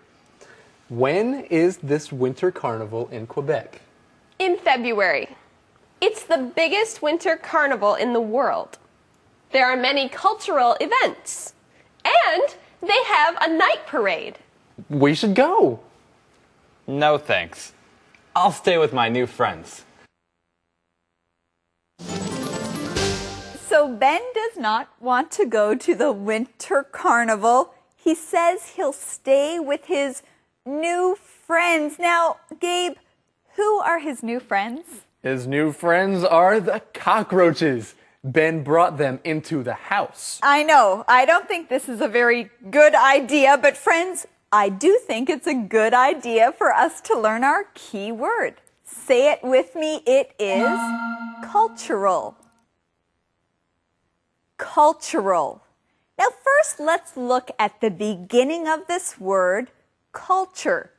When is this winter carnival in Quebec? In February. It's the biggest winter carnival in the world. There are many cultural events. And they have a night parade. We should go. No thanks. I'll stay with my new friends. So Ben does not want to go to the winter carnival. He says he'll stay with his new friends. Now, Gabe, who are his new friends? His new friends are the cockroaches. Ben brought them into the house. I know. I don't think this is a very good idea, but friends, I do think it's a good idea for us to learn our key word. Say it with me. It is cultural. Cultural. Now first, let's look at the beginning of this word, culture.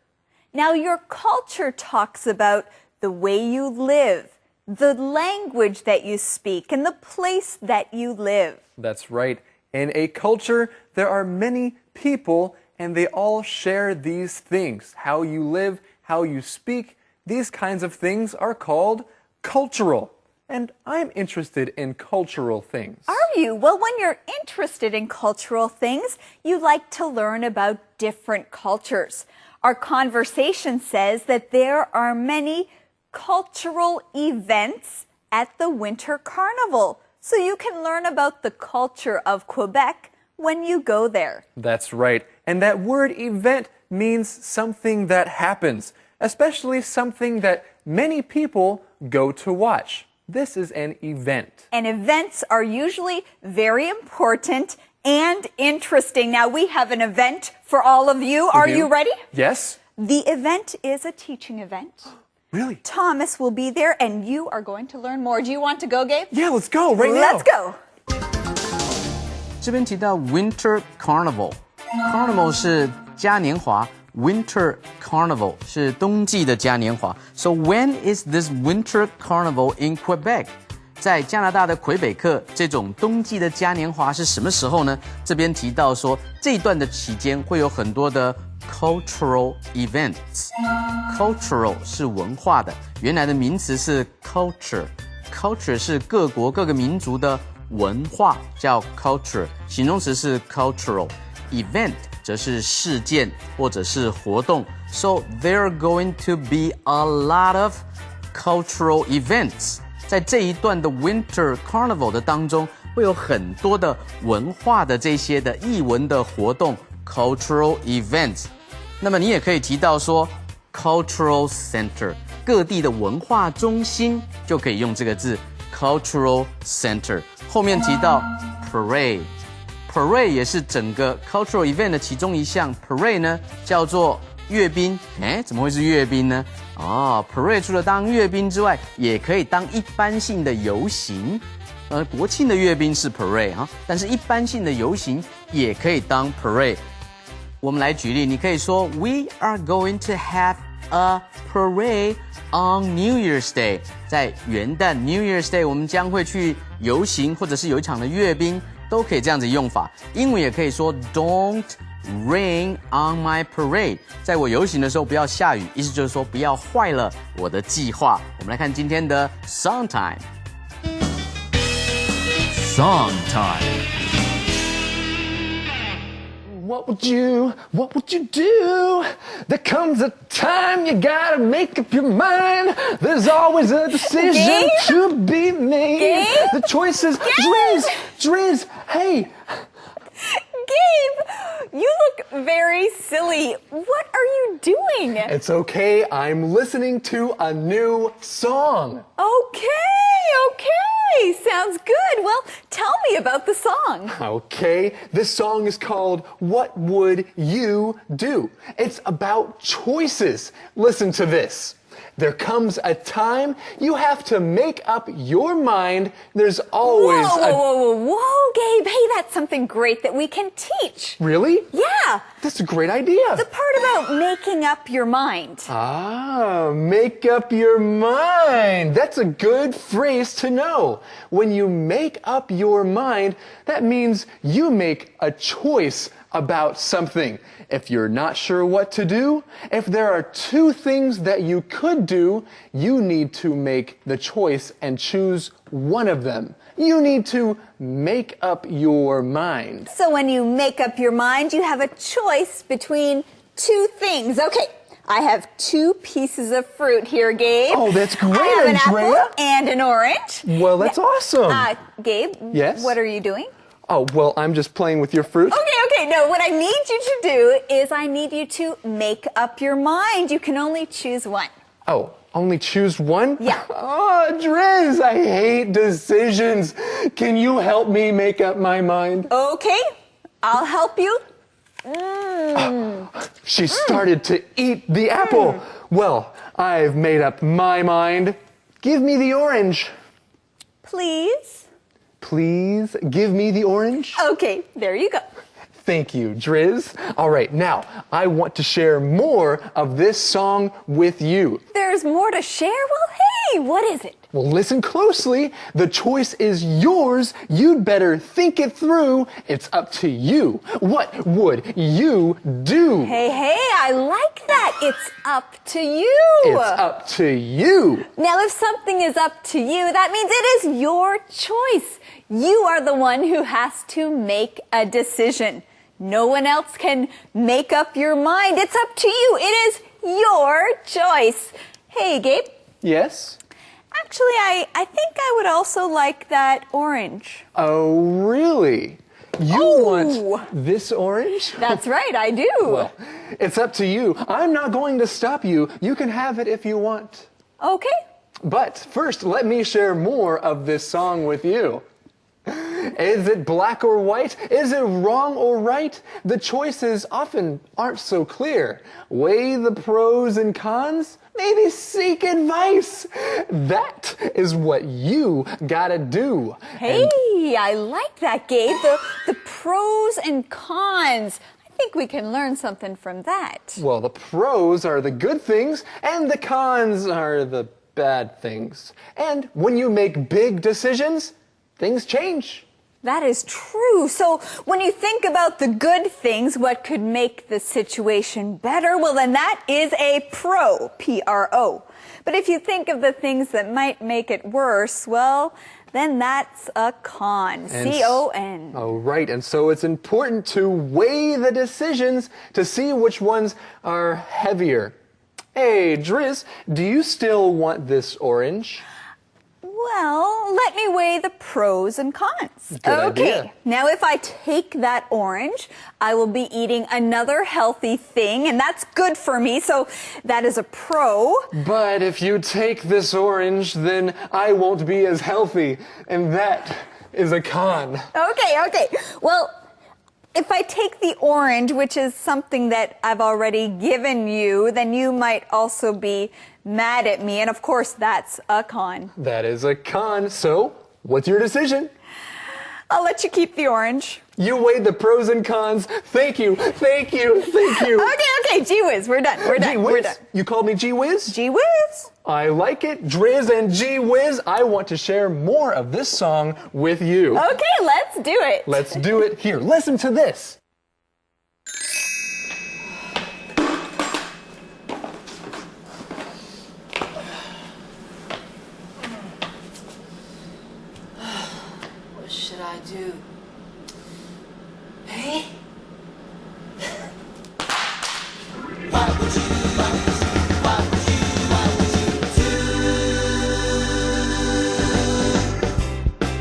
Now your culture talks about the way you live, the language that you speak, and the place that you live. That's right. In a culture, there are many people, and they all share these things. How you live, how you speak, these kinds of things are called cultural. And I'm interested in cultural things. Are you? Well, when you're interested in cultural things, you like to learn about different cultures. Our conversation says that there are many cultural events at the Winter Carnival. So you can learn about the culture of Quebec when you go there. That's right. And that word event means something that happens, especially something that many people go to watch. This is an event. And events are usually very important and interesting. Now we have an event for all of you. Are you ready? Yes. The event is a teaching event. Really? Thomas will be there and you are going to learn more. Do you want to go, Gabe? Yeah, let's go right now. Let's go. 这边提到 Winter Carnival。Carnival 是嘉年华 ，Winter Carnival 是冬季的嘉年华。So when is this Winter Carnival in Quebec？ 在加拿大的魁北克，这种冬季的嘉年华是什么时候呢？这边提到说，这一段的期间会有很多的 cultural events。Cultural 是文化的，原来的名词是 culture。Culture 是各国各个民族的文化，叫 culture。形容词是 cultural。Event 则是事件或者是活动。So there are going to be a lot of cultural events。在这一段的 Winter Carnival 的当中，会有很多的文化的这些的艺文的活动 cultural events。那么你也可以提到说 cultural center， 各地的文化中心就可以用这个字 cultural center。后面提到 parade 也是整个 cultural event 的其中一项。parade 呢叫做阅兵，哎，怎么会是阅兵呢？哦，parade 除了当阅兵之外，也可以当一般性的游行。国庆的阅兵是 parade 哈，但是一般性的游行也可以当 parade。我们来举例，你可以说 We are going to have a parade on New Year's Day。在元旦 New Year's Day， 我们将会去游行，或者是有一场的阅兵，都可以这样子用法。英文也可以说 Don't rain on my parade。在我游行的时候不要下雨，意思就是说不要坏了我的计划。我们来看今天的 Song Time。Song Time. What would you do? There comes a time you gotta make up your mind. There's always a decision to be made. The choice is Driz, hey. Gabe, you look very silly. What are you doing? It's okay. I'm listening to a new song. Okay. Sounds good. Well, tell me about the song. Okay. This song is called What Would You Do? It's about choices. Listen to this. There comes a time you have to make up your mind. There's always Whoa, Gabe. Hey, that's something great that we can teach. Really? Yeah. That's a great idea. The part about making up your mind. Ah, make up your mind. That's a good phrase to know. When you make up your mind, that means you make a choice about something. If you're not sure what to do, if there are two things that you could do, you need to make the choice and choose one of them. You need to make up your mind. So when you make up your mind, you have a choice between two things. Okay, I have two pieces of fruit here, Gabe. Oh, that's great, I have an Andrea. apple and an orange. Well, that's awesome. Gabe, yes? What are you doing? Oh, well, I'm just playing with your fruit. Okay. No, what I need you to do is I need you to make up your mind. You can only choose one. Oh, only choose one? Yeah. Oh, Driz, I hate decisions. Can you help me make up my mind? Okay, I'll help you. She started to eat the apple. Well, I've made up my mind. Give me the orange. Please? Please give me the orange. Okay, there you go. Thank you, Driz. All right, now I want to share more of this song with you. There's more to share? Well, hey, what is it? Well, listen closely. The choice is yours. You'd better think it through. It's up to you. What would you do? Hey, I like that. It's up to you. It's up to you. Now, if something is up to you, that means it is your choice. You are the one who has to make a decision. No one else can make up your mind. It's up to you. It is your choice. Hey, Gabe. Yes? Actually, I think I would also like that orange. Oh, really? You want this orange? That's right, I do. Well, it's up to you. I'm not going to stop you. You can have it if you want. Okay. But first, let me share more of this song with you. Is it black or white? Is it wrong or right? The choices often aren't so clear. Weigh the pros and cons. Maybe seek advice. That is what you gotta do. Hey, I like that, Gabe. The pros and cons. I think we can learn something from that. Well, the pros are the good things, and the cons are the bad things. And when you make big decisions, things change. That is true. So when you think about the good things, what could make the situation better, well, then that is a pro, P-R-O. But if you think of the things that might make it worse, well, then that's a con, C-O-N. Oh, right. And so it's important to weigh the decisions to see which ones are heavier. Hey, Driz, do you still want this orange? Well, let me weigh the pros and cons. Good idea. Now if I take that orange, I will be eating another healthy thing, and that's good for me, so that is a pro. But if you take this orange, then I won't be as healthy, and that is a con. Okay. Well, if I take the orange, which is something that I've already given you, then you might also be mad at me. And of course, that's a con. That is a con. So, what's your decision? I'll let you keep the orange. You weighed the pros and cons. Thank you. Thank you. Thank you. Okay. Gee whiz. We're done. We're done. Gee whiz? We're done. You called me Gee whiz? Gee whiz. I like it. Driz and Gee whiz. I want to share more of this song with you. Okay, let's do it. Let's do it. Here, listen to this. What should I do? Hey?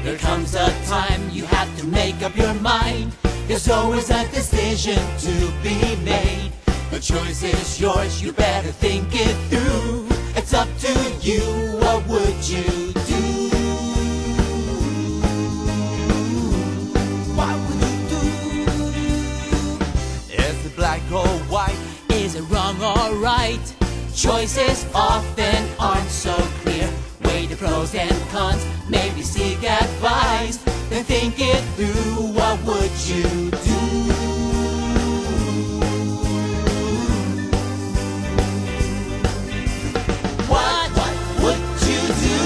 There comes a time you have to make up your mind. There's always a decision to be made. The choice is yours, you better think it through. It's up to you, what would you do? What would you do? Is it black or white? Is it wrong or right? Choices often aren't so clear. Weigh the pros and cons, maybe seek advice. Then think it through, what would you do? What would you do?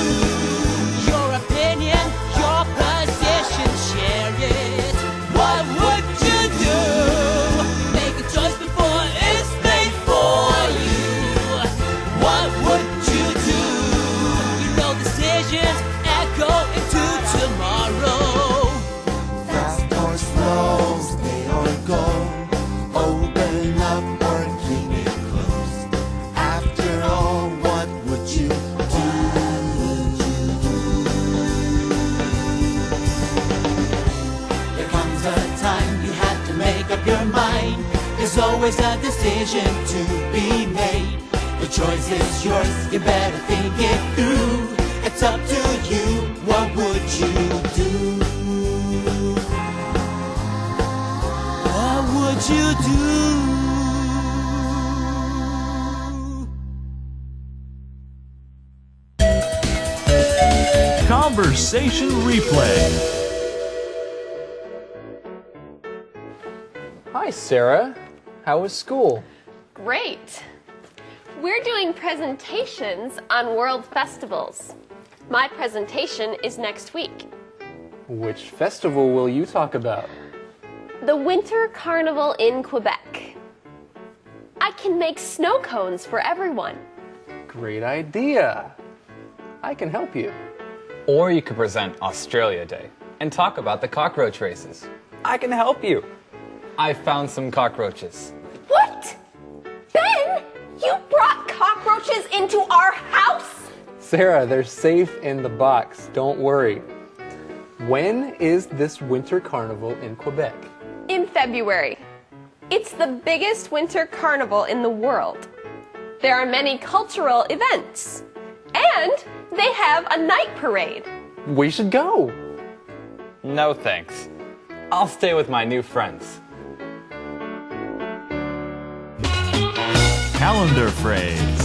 Your opinion, your position, share it. What would you do? Make a choice before it's made for you. What would you do? You know decisions echo into tomorrow. Fast or slow, stay or go. Open up or keep it closed. After all, what would you do? There comes a time you have to make up your mind. There's always a decision to be made. The choice is yours, you better think it through. It's up to you, what would you do? What would you do? Conversation replay. Hi, Sarah. How was school? Great. We're doing presentations on world festivals. My presentation is next week. Which festival will you talk about? The Winter Carnival in Quebec. I can make snow cones for everyone. Great idea. I can help you. Or you could present Australia Day and talk about the cockroach races. I can help you. I found some cockroaches. What? Ben, you brought cockroaches into our house? Sarah, they're safe in the box. Don't worry. When is this winter carnival in Quebec? In February. It's the biggest winter carnival in the world. There are many cultural events. And they have a night parade. We should go. No thanks. I'll stay with my new friends. Calendar phrase.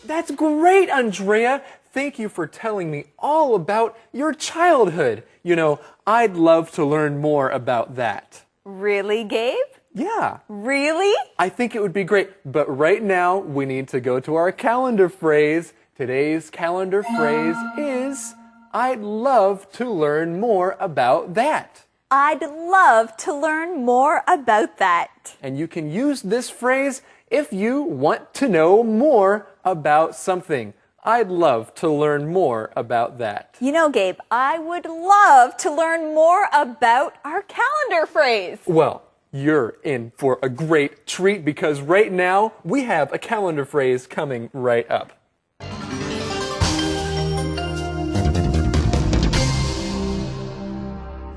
That's great, Andrea. Thank you for telling me all about your childhood. You know, I'd love to learn more about that. Really, Gabe? Yeah. Really? I think it would be great. But right now, we need to go to our calendar phrase. Today's calendar phrase is, I'd love to learn more about that. I'd love to learn more about that. And you can use this phrase if you want to know more about something. I'd love to learn more about that. You know, Gabe, I would love to learn more about our calendar phrase. Well, you're in for a great treat because right now we have a calendar phrase coming right up.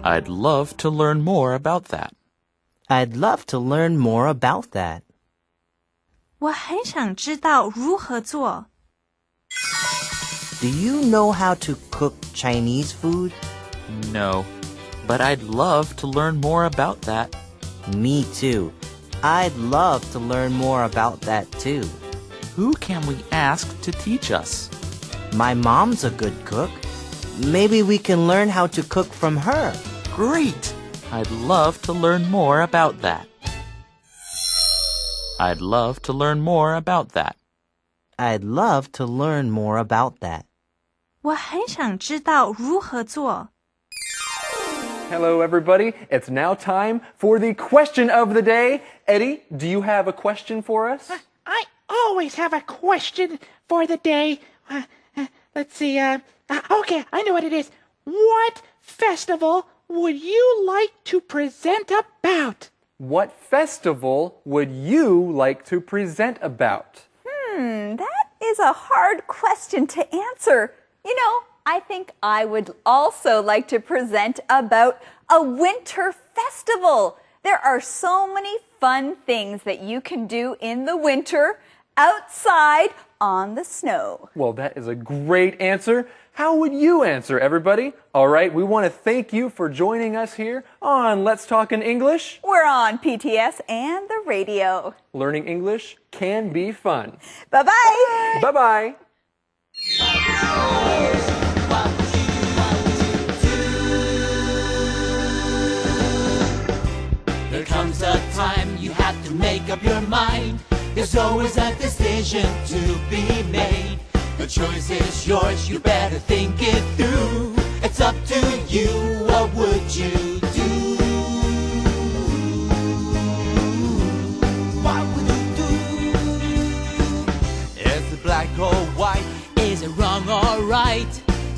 I'd love to learn more about that. I'd love to learn more about that. 我很想知道如何做。Do you know how to cook Chinese food? No, but I'd love to learn more about that. Me too. I'd love to learn more about that too. Who can we ask to teach us? My mom's a good cook. Maybe we can learn how to cook from her. Great! I'd love to learn more about that. I'd love to learn more about that. I'd love to learn more about that. 我很想知道如何做。 Hello, everybody. It's now time for the question of the day. Eddie, do you have a question for us? I always have a question for the day. Let's see. Okay, I know what it is. What festival would you like to present about? What festival would you like to present about? That is a hard question to answer. You know, I think I would also like to present about a winter festival. There are so many fun things that you can do in the winter outside on the snow. Well, that is a great answer. How would you answer, everybody? All right, we want to thank you for joining us here on Let's Talk in English. We're on PTS and the radio. Learning English can be fun. Bye-bye. Bye-bye. There comes a time you have to make up your mind. There's always a decision to be made. The choice is yours, you better think it through. It's up to you, what would you do? What would you do? Is it black or white? Is it wrong or right?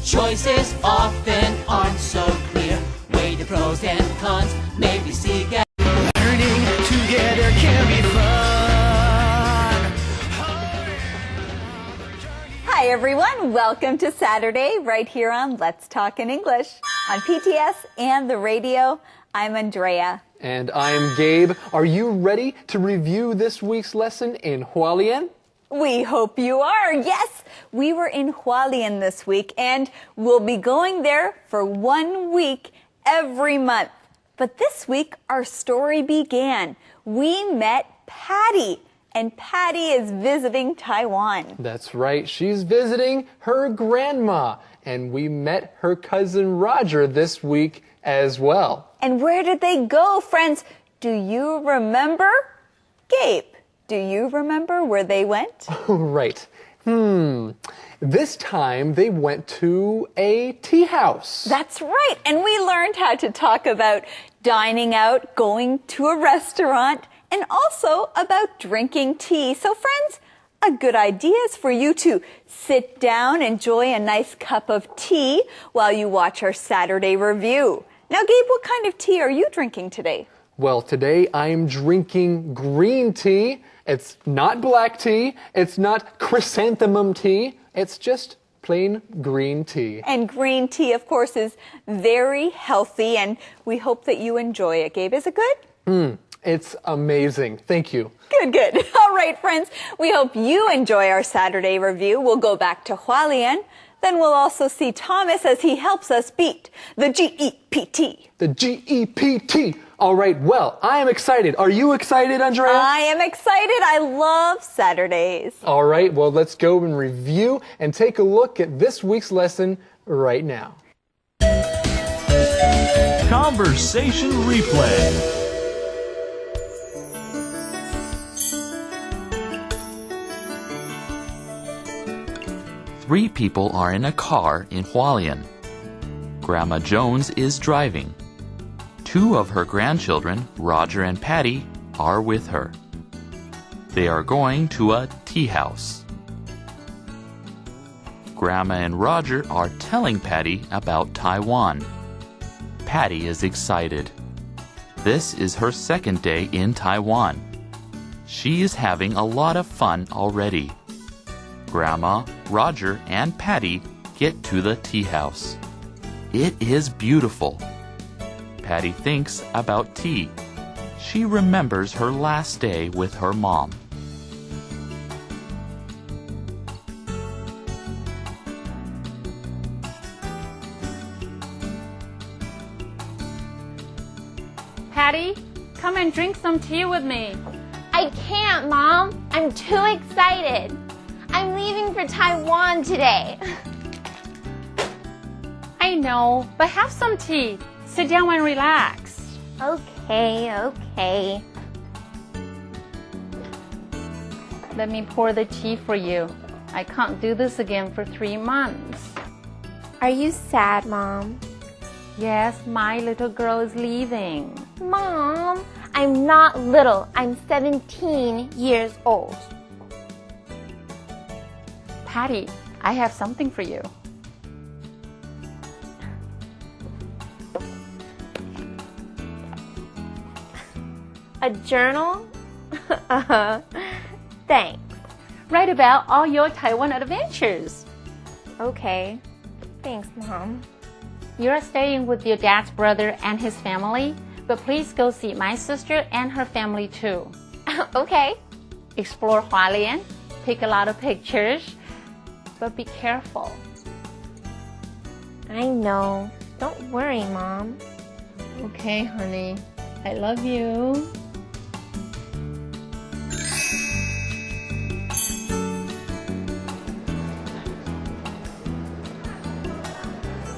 Choices often aren't so clear. Weigh the pros and cons, maybe see get. Learning together can be fun. Hi, everyone. Welcome to Saturday right here on Let's Talk in English on PTS and the radio. I'm Andrea. And I'm Gabe. Are you ready to review this week's lesson in Hualien? We hope you are. Yes, we were in Hualien this week, and we'll be going there for 1 week every month. But this week, our story began. We met Patty, and Patty is visiting Taiwan. That's right. She's visiting her grandma, and we met her cousin Roger this week as well. And where did they go, friends? Do you remember? Gabe, do you remember where they went? Right. This time they went to a tea house. That's right. And we learned how to talk about dining out, going to a restaurant, and also about drinking tea. So friends, a good idea is for you to sit down, enjoy a nice cup of tea while you watch our Saturday review. Now, Gabe, what kind of tea are you drinking today? Well, today I'm drinking green tea. It's not black tea. It's not chrysanthemum tea. It's just plain green tea. And green tea, of course, is very healthy, and we hope that you enjoy it. Gabe, is it good? It's amazing. Thank you. Good, good. All right, friends. We hope you enjoy our Saturday review. We'll go back to Hualien. Then we'll also see Thomas as he helps us beat the GEPT. The GEPT. All right, well, I am excited. Are you excited, Andrea? I am excited. I love Saturdays. All right, well, let's go and review and take a look at this week's lesson right now. Conversation replay. Three people are in a car in Hualien. Grandma Jones is driving. Two of her grandchildren, Roger and Patty, are with her. They are going to a tea house. Grandma and Roger are telling Patty about Taiwan. Patty is excited. This is her second day in Taiwan. She is having a lot of fun already. Grandma, Roger, and Patty get to the tea house. It is beautiful. Patty thinks about tea. She remembers her last day with her mom. Come and drink some tea with me. I can't, Mom. I'm too excited. I'm leaving for Taiwan today. I know, but have some tea. Sit down and relax. Okay. Let me pour the tea for you. I can't do this again for 3 months. Are you sad, Mom? Yes, my little girl is leaving. Mom, I'm not little. I'm 17 years old. Patty, I have something for you. A journal? Thanks. Write about all your Taiwan adventures. Okay. Thanks, Mom. You're staying with your dad's brother and his family, but please go see my sister and her family too. Okay. Explore Hualien, take a lot of pictures, but be careful. I know. Don't worry, Mom. Okay, honey. I love you.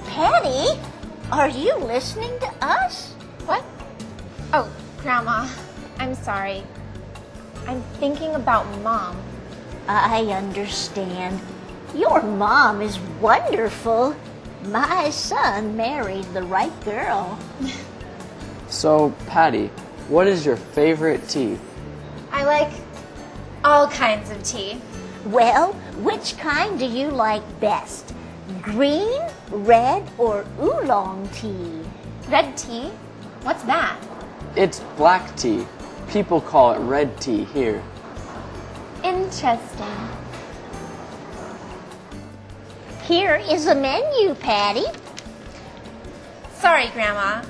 Patty, are you listening to us? What? Oh, Grandma, I'm sorry. I'm thinking about Mom. I understand. Your mom is wonderful. My son married the right girl. So, Patty, what is your favorite tea? I like all kinds of tea. Well, which kind do you like best? Green, red, or oolong tea? Red tea? What's that? It's black tea. People call it red tea here. Interesting. Here is a menu, Patty. Sorry, Grandma.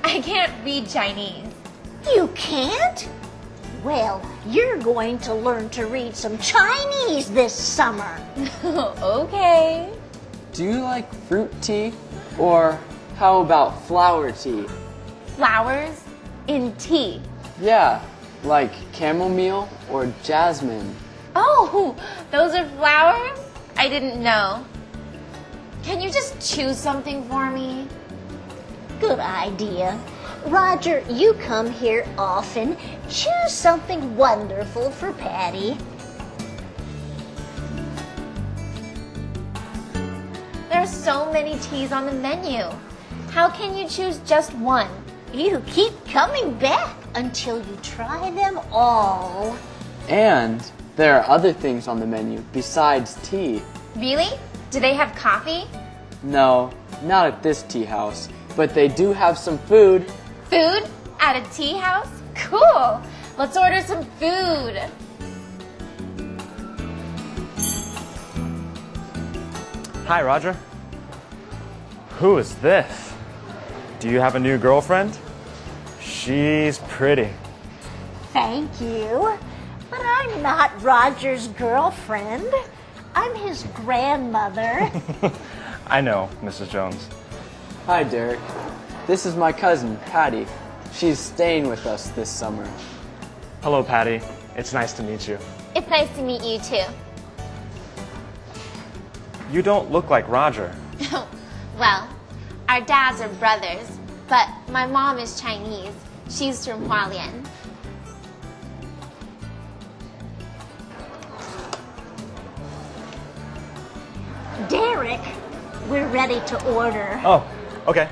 I can't read Chinese. You can't? Well, you're going to learn to read some Chinese this summer. Okay. Do you like fruit tea? Or how about flower tea? Flowers in tea. Yeah, like chamomile or jasmine. Oh, those are flowers? I didn't know. Can you just choose something for me? Good idea. Roger, you come here often. Choose something wonderful for Patty. There's so many teas on the menu. How can you choose just one? You keep coming back until you try them all. And there are other things on the menu besides tea. Really? Do they have coffee? No, not at this tea house, but they do have some food. Food? At a tea house? Cool! Let's order some food. Hi, Roger. Who is this? Do you have a new girlfriend? She's pretty. Thank you. But I'm not Roger's girlfriend. I'm his grandmother. I know, Mrs. Jones. Hi, Derek. This is my cousin, Patty. She's staying with us this summer. Hello, Patty. It's nice to meet you. It's nice to meet you too. You don't look like Roger. Well, our dads are brothers, but my mom is Chinese. She's from Hualien. Derek, we're ready to order. Oh, okay.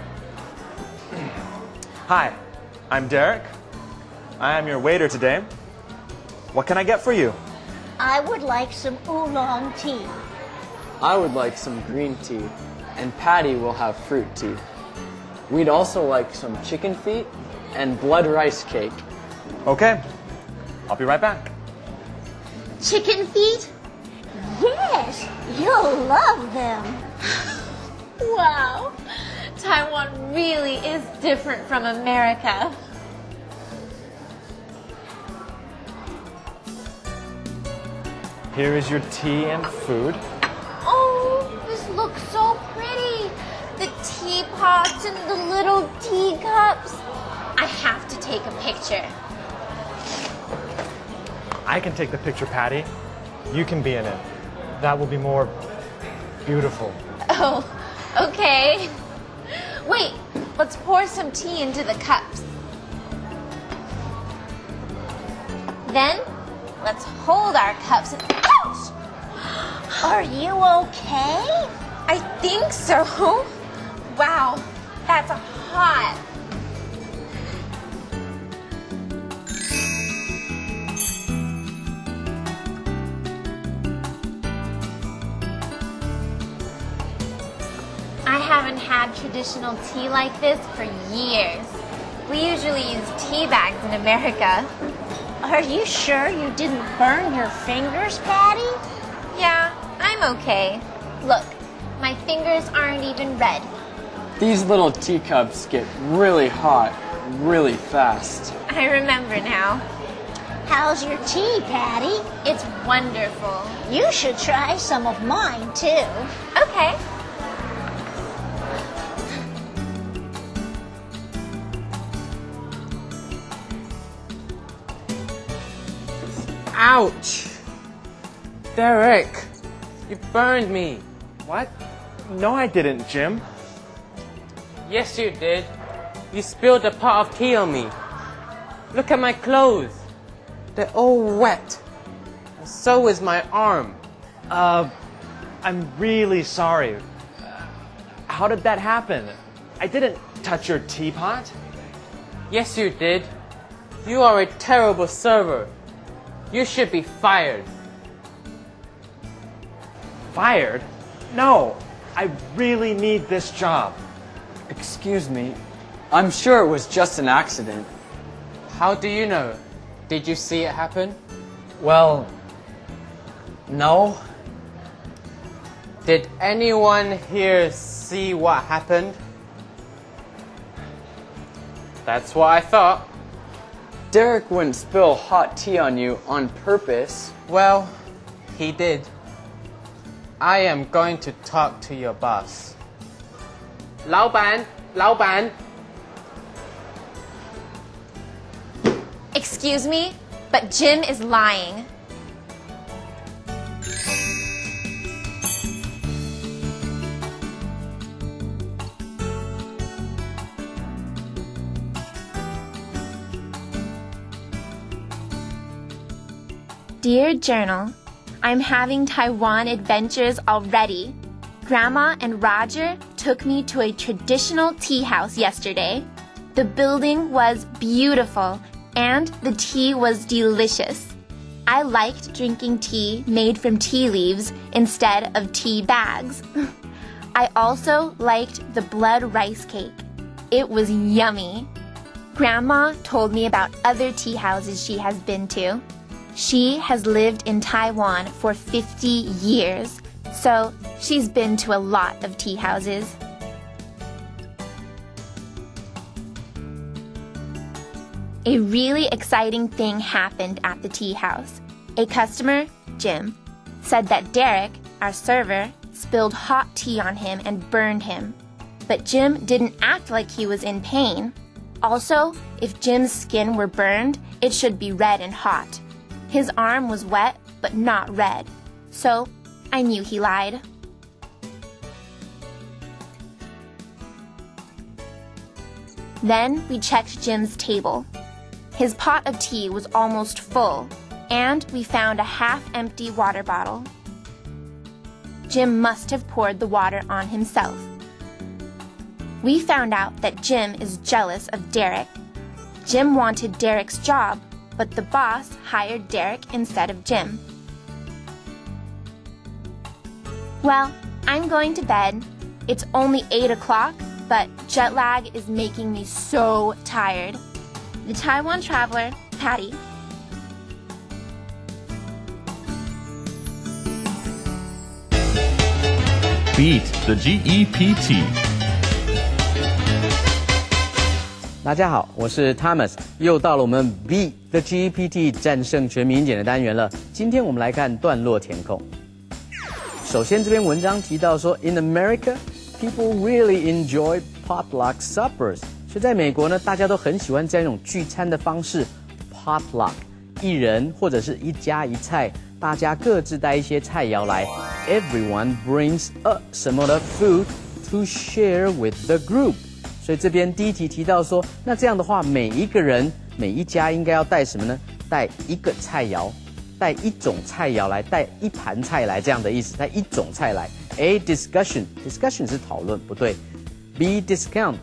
Hi, I'm Derek. I am your waiter today. What can I get for you? I would like some oolong tea. I would like some green tea, and Patty will have fruit tea. We'd also like some chicken feet and blood rice cake. Okay, I'll be right back. Chicken feet? Yes, you'll love them. Wow, Taiwan really is different from America. Here is your tea and food. Oh, this looks so pretty. The teapots and the little teacups. I have to take a picture. I can take the picture, Patty. You can be in it. That will be more beautiful. Oh, okay. Wait, let's pour some tea into the cups. Then, let's hold our cups and... Ouch! Are you okay? I think so. Wow, that's hot. I haven't had traditional tea like this for years. We usually use tea bags in America. Are you sure you didn't burn your fingers, Patty? Yeah, I'm okay. Look, my fingers aren't even red. These little teacups get really hot really fast. I remember now. How's your tea, Patty? It's wonderful. You should try some of mine, too. Okay. Ouch! Derek, you burned me. What? No, I didn't, Jim. Yes, you did. You spilled a pot of tea on me. Look at my clothes. They're all wet. And so is my arm. I'm really sorry. How did that happen? I didn't touch your teapot. Yes, you did. You are a terrible server. You should be fired. Fired? No, I really need this job. Excuse me, I'm sure it was just an accident. How do you know? Did you see it happen? Well, no. Did anyone here see what happened? That's what I thought. Derek wouldn't spill hot tea on you on purpose. Well, he did. I am going to talk to your boss. 老板, 老板. Excuse me, but Jim is lying. Dear Journal, I'm having Taiwan adventures already. Grandma and Roger took me to a traditional tea house yesterday. The building was beautiful and the tea was delicious. I liked drinking tea made from tea leaves instead of tea bags. I also liked the blood rice cake. It was yummy. Grandma told me about other tea houses she has been to. She has lived in Taiwan for 50 years, so she's been to a lot of tea houses. A really exciting thing happened at the tea house. A customer, Jim, said that Derek, our server, spilled hot tea on him and burned him. But Jim didn't act like he was in pain. Also, if Jim's skin were burned, it should be red and hot. His arm was wet, but not red. So, I knew he lied. Then we checked Jim's table. His pot of tea was almost full, and we found a half-empty water bottle. Jim must have poured the water on himself. We found out that Jim is jealous of Derek. Jim wanted Derek's job, but the boss hired Derek instead of Jim. Well, I'm going to bed. It's only 8 o'clock, but jet lag is making me so tired. The Taiwan Traveler, Patty. Beat the GEPT. 大家好，我是 Thomas， 又到了我们 Beat the GEPT 战胜全民英检的单元了。今天我们来看段落填空。首先，这篇文章提到说 ，In America, people really enjoy potluck suppers，所以在美国呢，大家都很喜欢这样一种聚餐的方式 ，potluck， 一人或者是一家一菜，大家各自带一些菜肴来 ，everyone brings a 什么的 food to share with the group。所以这边第一题提到说，那这样的话，每一个人每一家应该要带什么呢？带一个菜肴，带一种菜肴来，带一盘菜来，这样的意思，带一种菜来。A discussion 是讨论，不对。B discount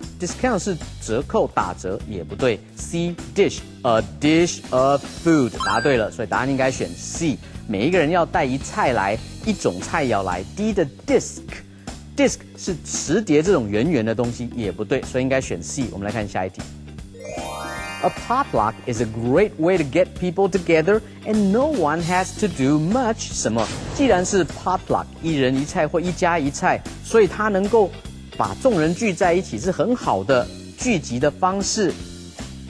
是折扣打折，也不对。C a dish of food 答对了，所以答案应该选 C。每一个人要带一菜来，一种菜肴来。D 的 disc 是磁碟这种圆圆的东西，也不对，所以应该选 C。我们来看下一题。A potluck is a great way to get people together and no one has to do much 什么？既然是 potluck 一人一菜或一家一菜，所以它能够把众人聚在一起，是很好的聚集的方式。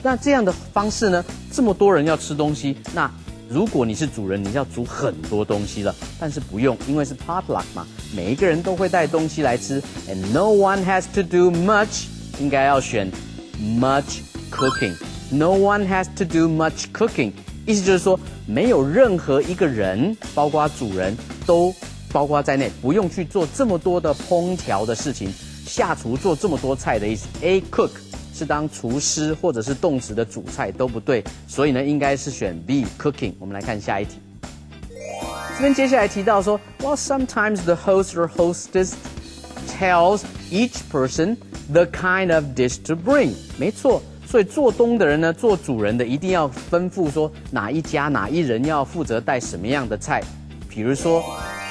那这样的方式呢，这么多人要吃东西，那如果你是主人，你要煮很多东西了，但是不用，因为是 potluck 嘛，每一个人都会带东西来吃 ，and no one has to do much， 应该要选 much cooking。No one has to do much cooking， 意思就是说，没有任何一个人，包括主人，都包括在内，不用去做这么多的烹调的事情，下厨做这么多菜的意思。A cook 是当厨师或者是动词的主菜都不对，所以呢，应该是选 B cooking。我们来看下一题。这边接下来提到说 ，Well sometimes the host or hostess tells each person the kind of dish to bring。没错。所以做东的人呢，做主人的一定要吩咐说哪一家哪一人要负责带什么样的菜。比如说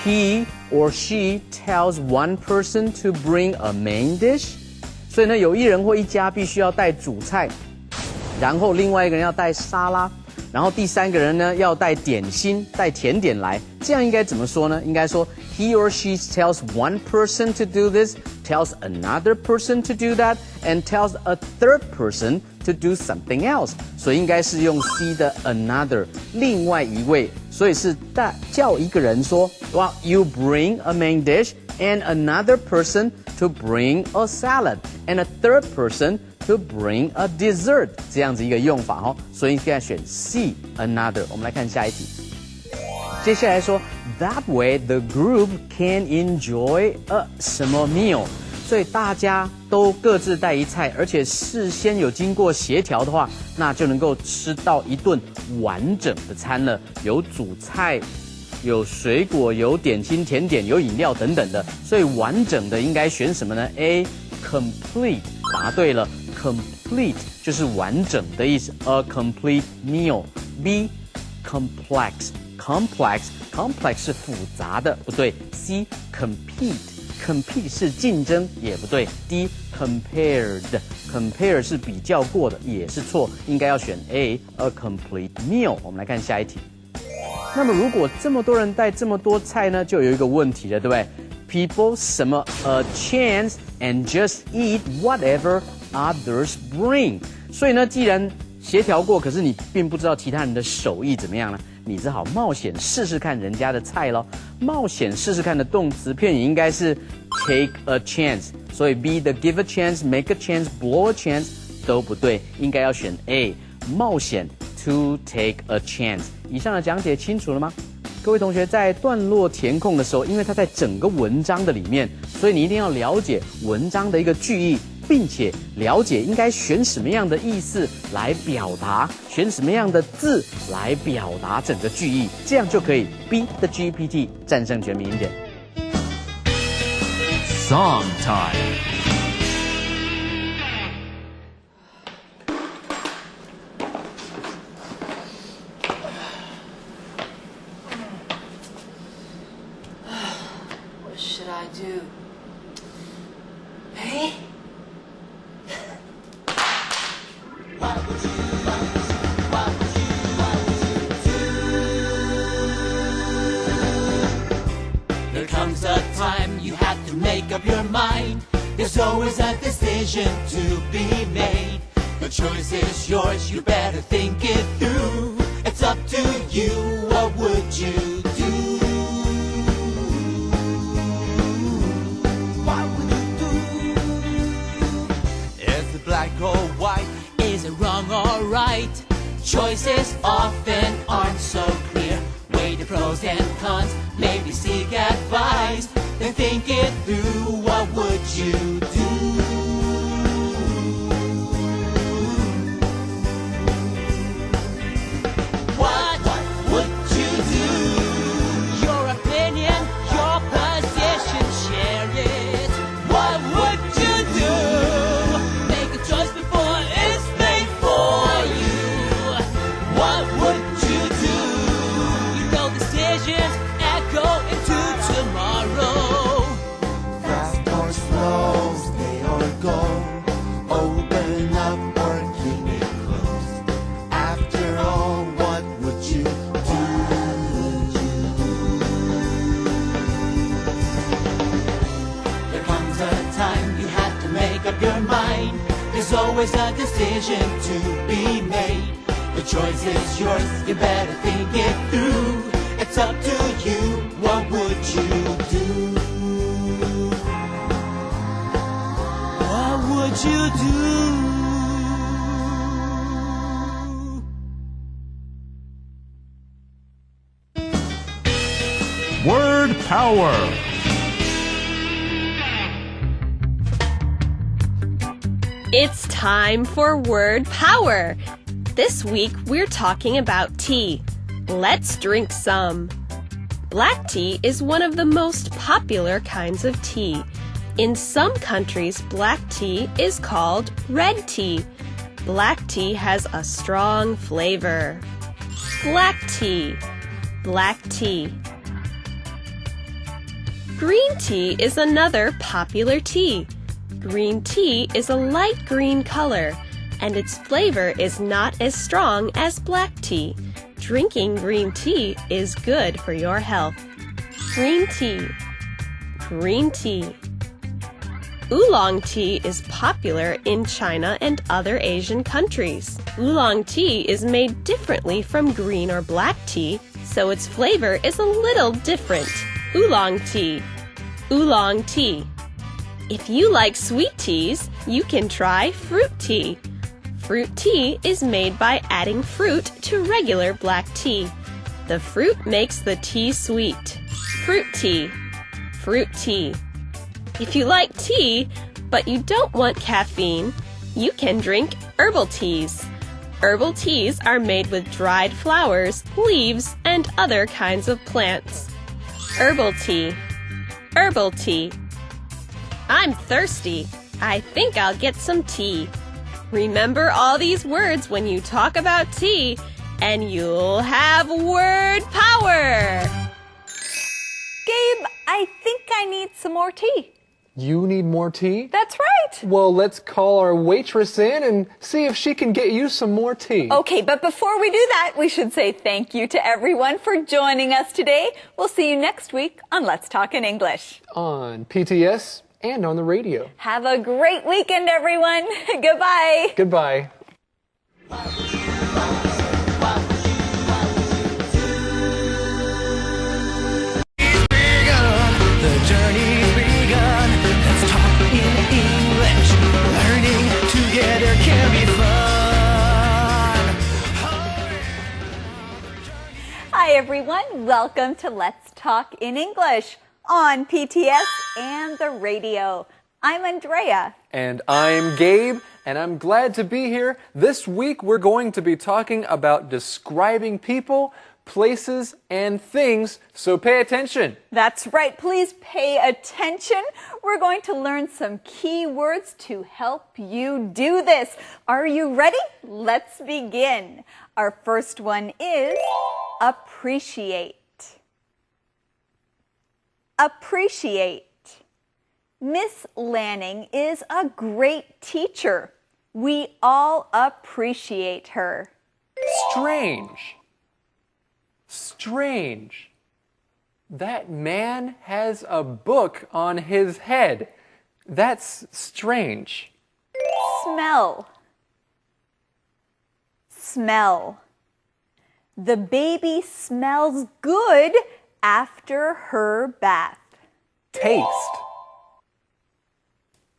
，he or she tells one person to bring a main dish。所以呢，有一人或一家必须要带主菜，然后另外一个人要带沙拉，然后第三个人呢要带点心、带甜点来。这样应该怎么说呢？应该说 he or she tells one person to do this, tells another person to do that, and tells a third person.To do something else， 所以应该是用 C 的 another， 另外一位，所以是叫一个人说，哇 ，you bring a main dish and another person to bring a salad and a third person to bring a dessert， 这样子一个用法哦，所以应该选 C another。我们来看下一题，接下来说 that way the group can enjoy a 什么 meal。所以大家都各自带一菜，而且事先有经过协调的话，那就能够吃到一顿完整的餐了。有主菜，有水果，有点心、甜点，有饮料等等的。所以完整的应该选什么呢 ？A complete 答对了 ，complete 就是完整的意思 ，a complete meal。B complex 是复杂的，不对。C compete 是竞争，也不对。D compare 是比较过的，也是错，应该要选 A a complete meal。我们来看下一题。那么如果这么多人带这么多菜呢，就有一个问题了，对不对 ？People 什么 a chance and just eat whatever others bring。所以呢，既然协调过，可是你并不知道其他人的手艺怎么样呢？你只好冒险试试看人家的菜咯。冒险试试看的动词片语应该是 take a chance， 所以 B 的 give a chance、make a chance、blow a chance 都不对，应该要选 A 冒险 to take a chance。以上的讲解清楚了吗？各位同学在段落填空的时候，因为它在整个文章的里面，所以你一定要了解文章的一个句意，并且了解应该选什么样的意思来表达，选什么样的字来表达整个句意，这样就可以 B 的 GPT 战胜全民英典。Song time. What should I do? Hey? There comes a time you have to make up your mind. There's always a decision to be made. The choice is yours, you better think it through. It's up to you, what would you do? What would you do? As the black hole choices often aren't so clear. Weigh the pros and cons, maybe seek advice. Then think it through, what would you do? What would you do? Your opinion, your position, share it. What would you do? Make a choice before it's made for you. What would you do? You know decisions echo into tomorrow. Fast or slow, stay or go. Open up or keep it closed. After all, what would you do? There comes a time you have to make up your mind. There's always a decision to be made. The choice is yours, you better think it through. It's up to you, what would you do? What would you do? Word power. It's time for Word Power. This week we're talking about tea. Let's drink some. Black tea is one of the most popular kinds of tea. In some countries, black tea is called red tea. Black tea has a strong flavor. Black tea. Black tea. Green tea is another popular tea. Green tea is a light green color, and its flavor is not as strong as black tea. Drinking green tea is good for your health. Green tea. Green tea. Oolong tea is popular in China and other Asian countries. Oolong tea is made differently from green or black tea, so its flavor is a little different. Oolong tea. Oolong tea. If you like sweet teas, you can try fruit tea. Fruit tea is made by adding fruit to regular black tea. The fruit makes the tea sweet. Fruit tea. Fruit tea. If you like tea, but you don't want caffeine, you can drink herbal teas. Herbal teas are made with dried flowers, leaves, and other kinds of plants. Herbal tea. Herbal tea. I'm thirsty. I think I'll get some tea. Remember all these words when you talk about tea, and you'll have word power. Gabe, I think I need some more tea. You need more tea? That's right. Well, let's call our waitress in and see if she can get you some more tea. Okay, but before we do that, we should say thank you to everyone for joining us today. We'll see you next week on Let's Talk in English. On PTS and on the radio. Have a great weekend, everyone. Goodbye. Goodbye. The journey's begun. Let's talk in English. Learning together can be fun. Hi, everyone. Welcome to Let's Talk in English on PTS and the radio. I'm Andrea. And I'm Gabe, and I'm glad to be here. This week we're going to be talking about describing people, places, and things, so pay attention. That's right. Please pay attention. We're going to learn some key words to help you do this. Are you ready? Let's begin. Our first one is appreciate. Appreciate. Miss Lanning is a great teacher. We all appreciate her. Strange. Strange. That man has a book on his head. That's strange. Smell. Smell. The baby smells good after her bath. Taste.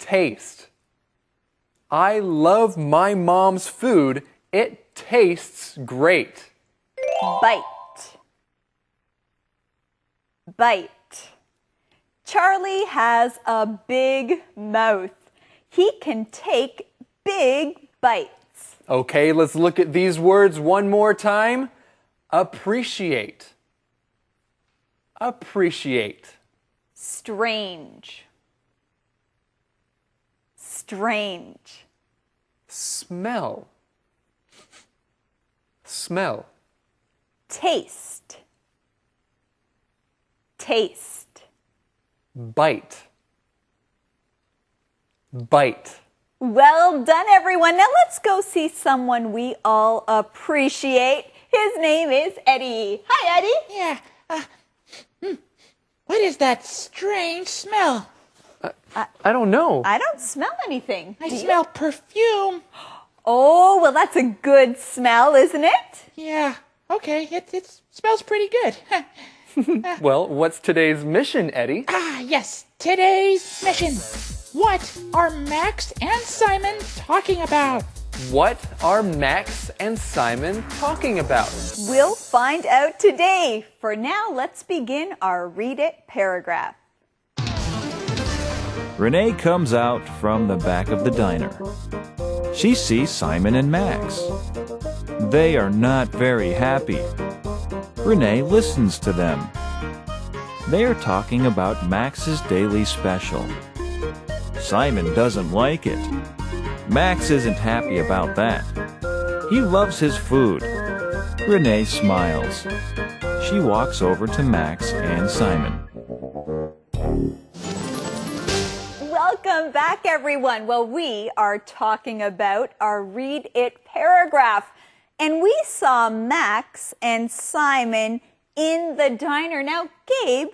Taste. I love my mom's food. It tastes great. Bite. Bite. Charlie has a big mouth. He can take big bites. Okay, let's look at these words one more time. Appreciate. Appreciate. Strange. Strange. Smell. Smell. Taste. Taste. Bite. Bite. Well done, everyone. Now let's go see someone we all appreciate. His name is Eddie. Hi, Eddie. Yeah. What is that strange smell? I don't know. I don't smell anything. I smell perfume. Oh, well, that's a good smell, isn't it? Yeah. Okay. It smells pretty good. Well, what's today's mission, Eddie? Yes. Today's mission. What are Max and Simon talking about? What are Max and Simon talking about? We'll find out today. For now, let's begin our Read It paragraph. Renee comes out from the back of the diner. She sees Simon and Max. They are not very happy. Renee listens to them. They are talking about Max's daily special. Simon doesn't like it. Max isn't happy about that. He loves his food. Renee smiles. She walks over to Max and Simon. Welcome back, everyone. Well, we are talking about our Read It paragraph. And we saw Max and Simon in the diner. Now, Gabe,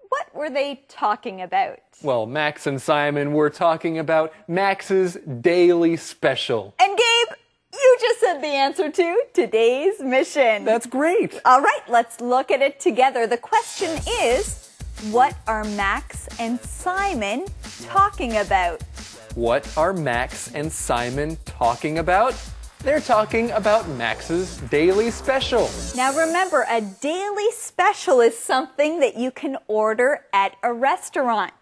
what were they talking about? Well, Max and Simon were talking about Max's daily special. And Gabe, you just said the answer to today's mission. That's great. All right, let's look at it together. The question is, what are Max and Simon talking about? What are Max and Simon talking about? They're talking about Max's daily special. Now remember, a daily special is something that you can order at a restaurant.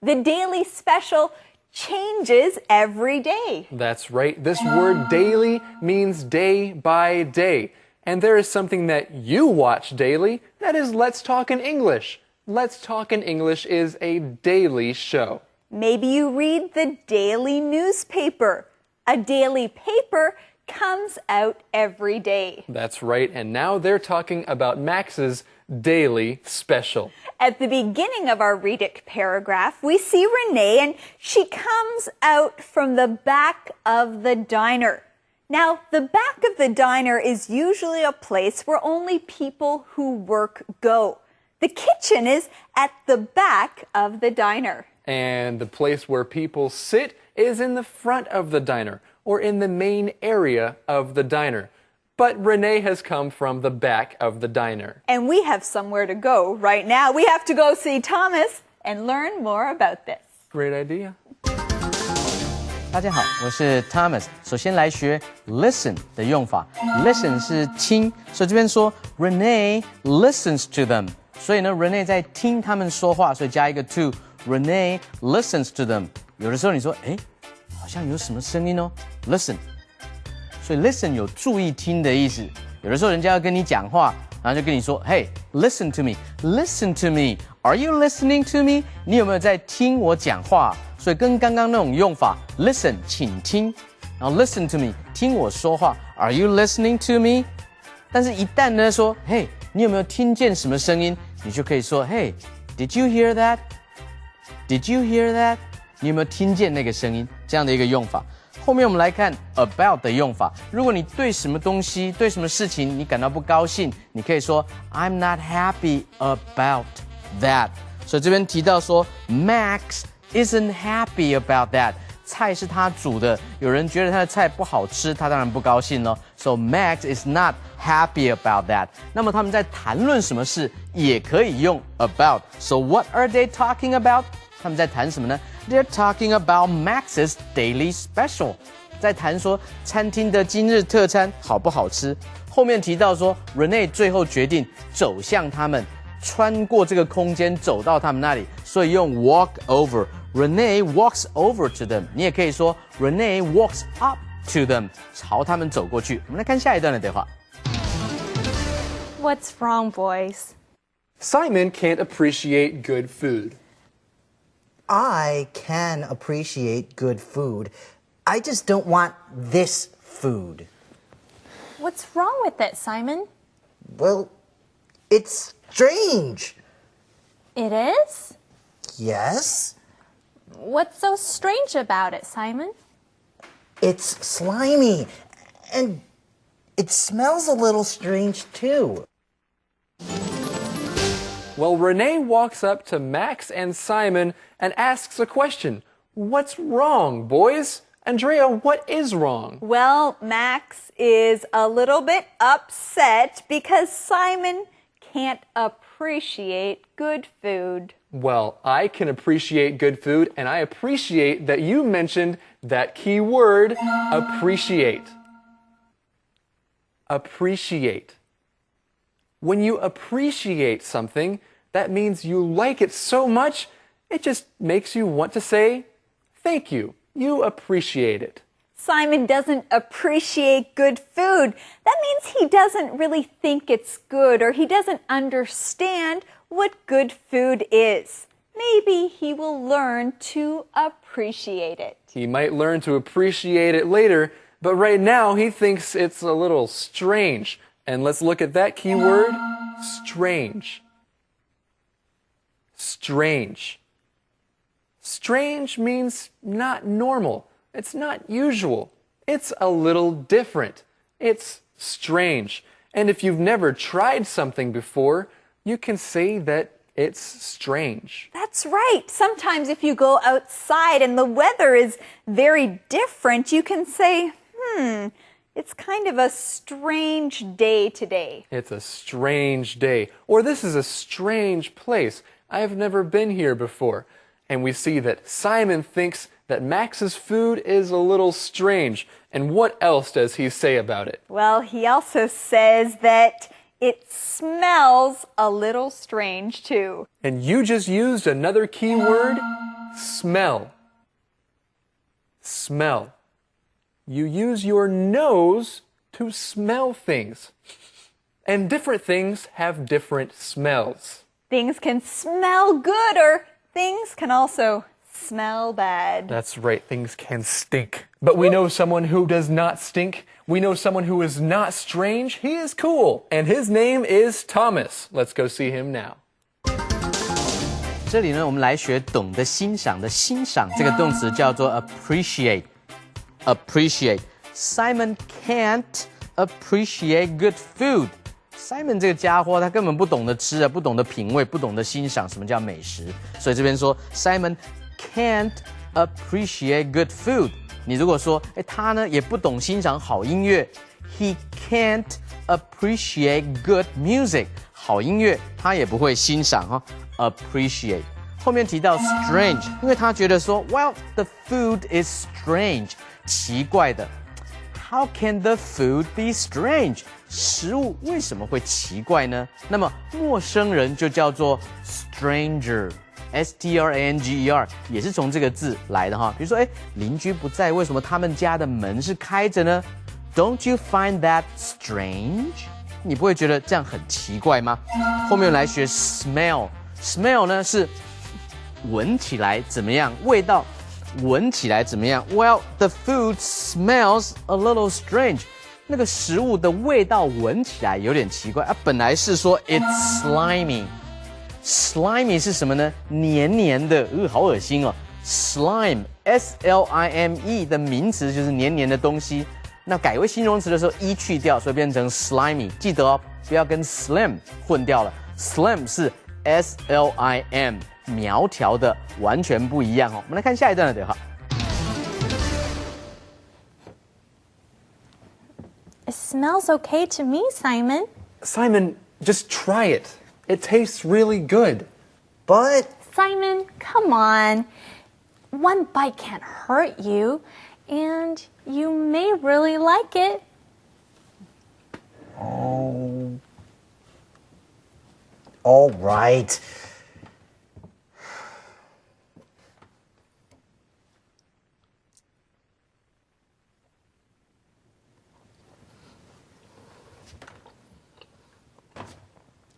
The daily special changes every day. That's right. This word daily means day by day. And there is something that you watch daily. That is Let's Talk in English. Let's Talk in English is a daily show. Maybe you read the daily newspaper. A daily paper comes out every day. That's right. And now they're talking about Max's daily special. At the beginning of our Read It paragraph, we see Renee, and she comes out from the back of the diner. Now, the back of the diner is usually a place where only people who work go. The kitchen is at the back of the diner. And the place where people sit is in the front of the diner, or in the main area of the diner. But Renee has come from the back of the diner. And we have somewhere to go right now. We have to go see Thomas and learn more about this. Great idea. 大家好，我是 Thomas。首先来学 listen 的用法。listen 是听，所以这边说 Renee listens to them。所以呢 ，Renee 在听他们说话，所以加一个 to。Renee listens to them。有的时候你说，哎，好像有什么声音哦 ，listen。所以 listen 有注意听的意思。有的时候人家要跟你讲话，然后就跟你说 ，Hey, listen to me, listen to me. Are you listening to me? 你有没有在听我讲话？所以跟刚刚那种用法 ，listen 请听，然后 listen to me 听我说话。Are you listening to me? 但是，一旦呢说 ，Hey, 你有没有听见什么声音？你就可以说 ，Hey, did you hear that? Did you hear that? 你有没有听见那个声音？这样的一个用法。后面我们来看 about 的用法。如果你对什么东西、对什么事情你感到不高兴，你可以说 I'm not happy about that。所以这边提到说 Max isn't happy about that。菜是他煮的，有人觉得他的菜不好吃，他当然不高兴咯。So Max is not happy about that。那么他们在谈论什么事，也可以用 about。So what are they talking about？他们在谈什么呢？They're talking about Max's daily special。在谈说餐厅的今日特餐好不好吃。后面提到说 Renee 最后决定走向他们，穿过这个空间走到他们那里，所以用 walk over。Renee walks over to them。你也可以说 Renee walks up to them， 朝他们走过去。我们来看下一段的对话。What's wrong, boys? Simon can't appreciate good food. I can appreciate good food. I just don't want this food. What's wrong with it, Simon? Well, it's strange. It is? Yes? What's so strange about it, Simon? It's slimy. And it smells a little strange, too. Well, Renee walks up to Max and Simon and asks a question. What's wrong, boys? Andrea, what is wrong? Well, Max is a little bit upset because Simon can't appreciate good food. Well, I can appreciate good food, and I appreciate that you mentioned that key word, appreciate. Appreciate. When you appreciate something, that means you like it so much, it just makes you want to say, thank you. You appreciate it. Simon doesn't appreciate good food. That means he doesn't really think it's good, or he doesn't understand what good food is. Maybe he will learn to appreciate it. He might learn to appreciate it later, but right now he thinks it's a little strange. And let's look at that key word, strange. Strange. Strange means not normal. It's not usual. It's a little different. It's strange. And if you've never tried something before, you can say that it's strange. That's right. Sometimes if you go outside and the weather is very different, you can say, it's kind of a strange day today. It's a strange day. Or this is a strange place. I've never been here before. And we see that Simon thinks that Max's food is a little strange. And what else does he say about it? Well, he also says that it smells a little strange too. And you just used another key word, smell. Smell. You use your nose to smell things. And different things have different smells. Things can smell good, or things can also smell bad. That's right, things can stink. But we know someone who does not stink. We know someone who is not strange. He is cool. And his name is Thomas. Let's go see him now. 这里呢，我们来学懂得欣赏的欣赏这个动词叫做 appreciate。appreciate. Simon can't appreciate good food. Simon 这个家伙他根本不懂得吃啊，不懂得品味，不懂得欣赏什么叫美食。所以这边说 Simon can't appreciate good food. 你如果说，他呢也不懂欣赏好音乐 ，He can't appreciate good music. 好音乐他也不会欣赏哈 ，appreciate。后面提到 strange， 因为他觉得说 ，Well, the food is strange， 奇怪的。How can the food be strange？ 食物为什么会奇怪呢？那么陌生人就叫做 stranger。stranger 也是从这个字来的哈，比如说，邻居不在，为什么他们家的门是开着呢 ？Don't you find that strange？ 你不会觉得这样很奇怪吗？后面来学 smell 呢是闻起来怎么样，味道闻起来怎么样 ？Well, the food smells a little strange。那个食物的味道闻起来有点奇怪啊，本来是说 it's slimy。slimy 是什么呢？黏黏的，好恶心哦。slime S-L-I-M-E 的名词就是黏黏的东西。那改为形容词的时候，e 去掉，所以变成 slimy。记得哦，不要跟 slim 混掉了。slim 是 S-L-I-M， 苗条的，完全不一样哦。我们来看下一段的对话。It smells okay to me, Simon. Simon, just try it. It tastes really good. But... Simon, come on. One bite can't hurt you. And you may really like it. Oh. All right.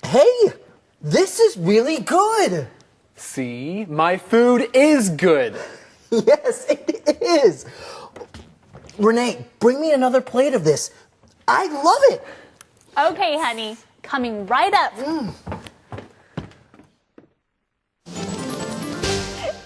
Hey, this is really good. See, my food is good. Yes, it is. Renee, bring me another plate of this. I love it. Okay, honey. Coming right up.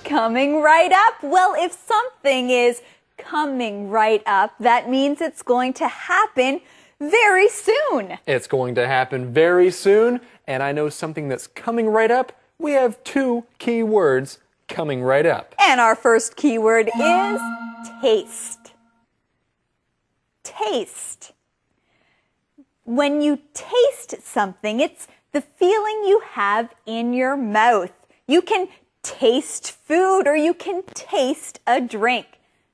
Coming right up? Well, if something is coming right up, that means it's going to happen very soon. It's going to happen very soon, and I know something that's coming right up. We have 2 key words coming right up. And our first keyword is taste. Taste. When you taste something, it's the feeling you have in your mouth. You can taste food or you can taste a drink.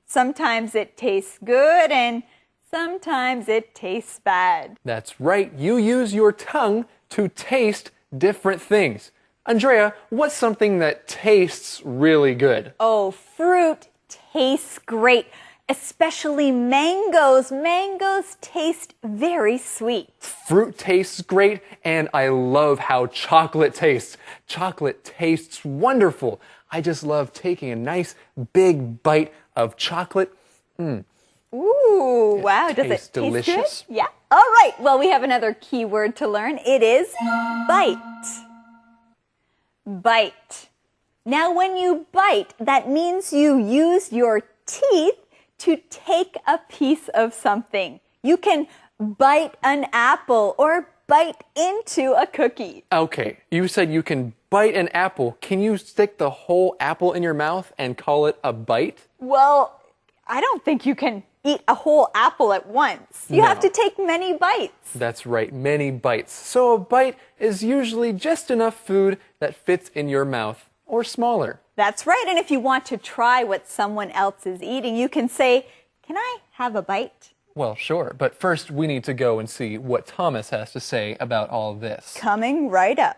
Sometimes it tastes good and sometimes it tastes bad. That's right. You use your tongue to taste different things. Andrea, what's something that tastes really good? Oh, fruit tastes great, especially mangoes. Mangoes taste very sweet. Fruit tastes great, and I love how chocolate tastes. Chocolate tastes wonderful. I just love taking a nice big bite of chocolate. Ooh, wow. Does it taste delicious? good? Yeah. All right. Well, we have another key word to learn. It is bite. Bite. Now, when you bite, that means you use your teeth to take a piece of something. You can bite an apple or bite into a cookie. Okay, you said you can bite an apple. Can you stick the whole apple in your mouth and call it a bite? Well, I don't think you can eat a whole apple at once. You have to take many bites. That's right, many bites. So a bite is usually just enough food that fits in your mouth, or smaller. That's right, and if you want to try what someone else is eating, you can say, "Can I have a bite?" Well, sure, but first we need to go and see what Thomas has to say about all of this. Coming right up.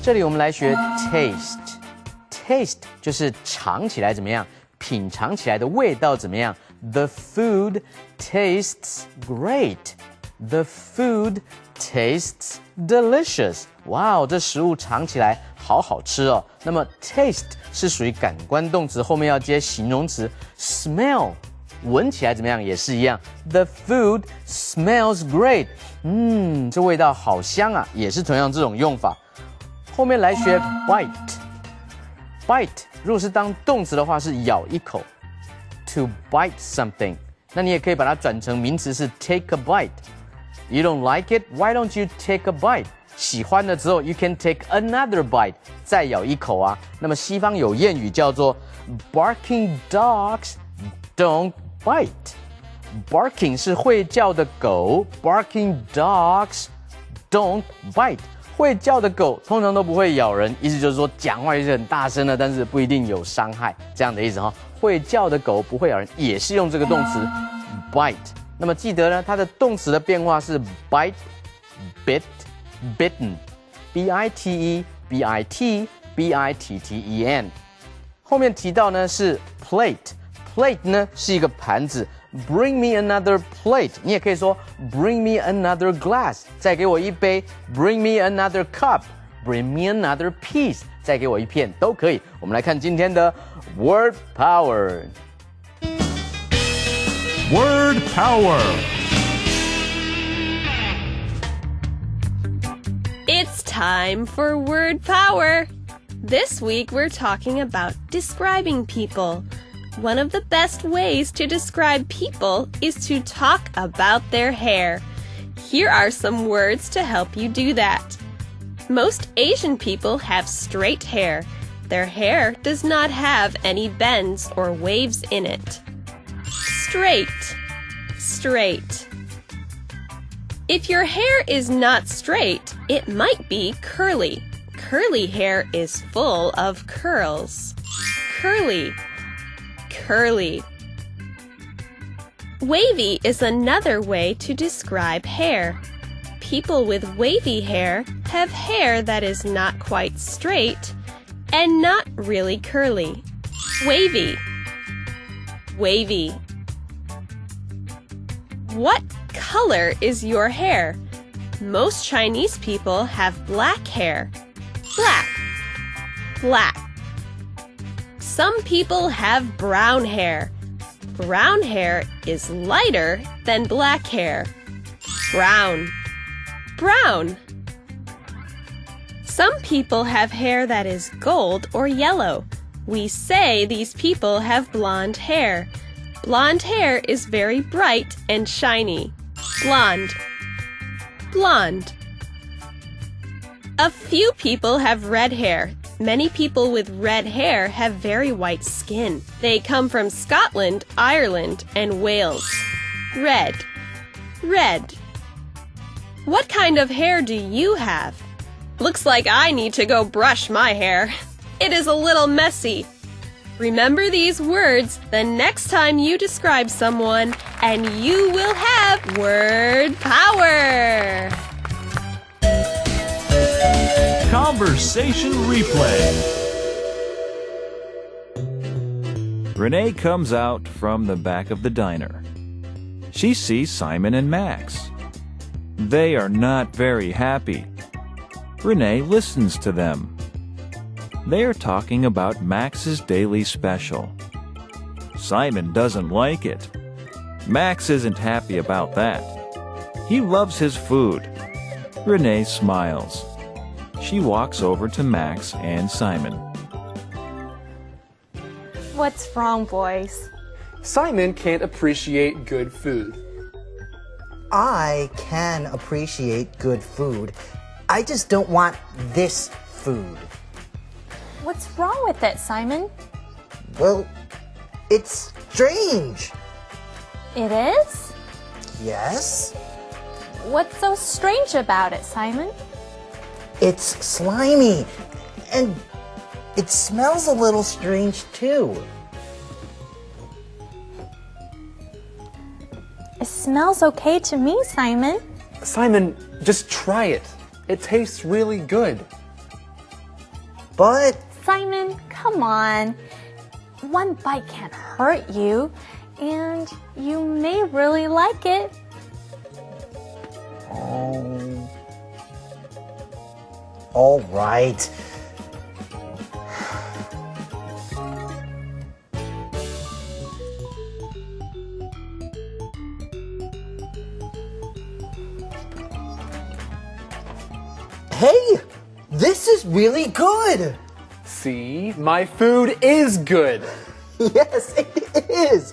这里我们来学 taste。taste 就是尝起来怎么样，品尝起来的味道怎么样。The food tastes great. The food tastes delicious. 哇哦，这食物尝起来好好吃哦。那么 taste 是属于感官动词，后面要接形容词 smell。闻起来怎么样也是一样。The food smells great. 这味道好香啊，也是同样这种用法。后面来学 bite。bite 如果是当动词的话是咬一口 ，to bite something。那你也可以把它转成名词是 take a bite。You don't like it? Why don't you take a bite? 喜欢了之后 you can take another bite， 再咬一口啊。那么西方有谚语叫做 barking dogs don't bite。barking 是会叫的狗 ，barking dogs don't bite。会叫的狗通常都不会咬人，意思就是说讲话也是很大声的，但是不一定有伤害，这样的意思哈。会叫的狗不会咬人，也是用这个动词 bite。那么记得呢，它的动词的变化是 bite、bitten、bite、bite、bitten。后面提到呢是 plate。plate 呢是一个盘子 ，bring me another plate， 你也可以说 bring me another glass， 再给我一杯 ，bring me another cup，bring me another piece， 再给我一片都可以。我们来看今天的 word power。Word power. It's time for word power. This week we're talking about describing people. One of the best ways to describe people is to talk about their hair. Here are some words to help you do that. Most Asian people have straight hair. Their hair does not have any bends or waves in it. Straight, straight. If your hair is not straight, it might be curly. Curly hair is full of curls. Curly. curly. Wavy is another way to describe hair. People with wavy hair have hair that is not quite straight and not really curly. Wavy. Wavy. What color is your hair? Most Chinese people have black hair. Black. Black. Some people have brown hair. Brown hair is lighter than black hair. Brown. Brown. Some people have hair that is gold or yellow. We say these people have blonde hair. Blonde hair is very bright and shiny. Blonde. Blonde. A few people have red hair. Many people with red hair have very white skin. They come from Scotland, Ireland, and Wales. Red. Red. What kind of hair do you have? Looks like I need to go brush my hair. It is a little messy. Remember these words the next time you describe someone, and you will have word power. Conversation replay. Renee comes out from the back of the diner. She sees Simon and Max. They are not very happy. Renee listens to them. They are talking about Max's daily special. Simon doesn't like it. Max isn't happy about that. He loves his food. Renee smiles. She walks over to Max and Simon. What's wrong, boys? Simon can't appreciate good food. I can appreciate good food. I just don't want this food. What's wrong with it, Simon? Well, it's strange. It is? Yes? What's so strange about it, Simon? It's slimy. And it smells a little strange, too. It smells okay to me, Simon. Simon, just try it. It tastes really good. But... Simon, come on. One bite can't hurt you, and you may really like it. Oh. All right. Hey, this is really good. See, my food is good. Yes, it is.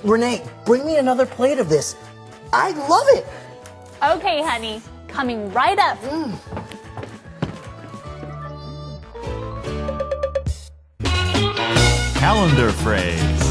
Renee, bring me another plate of this. I love it. Okay, honey. Coming right up. Calendar phrase.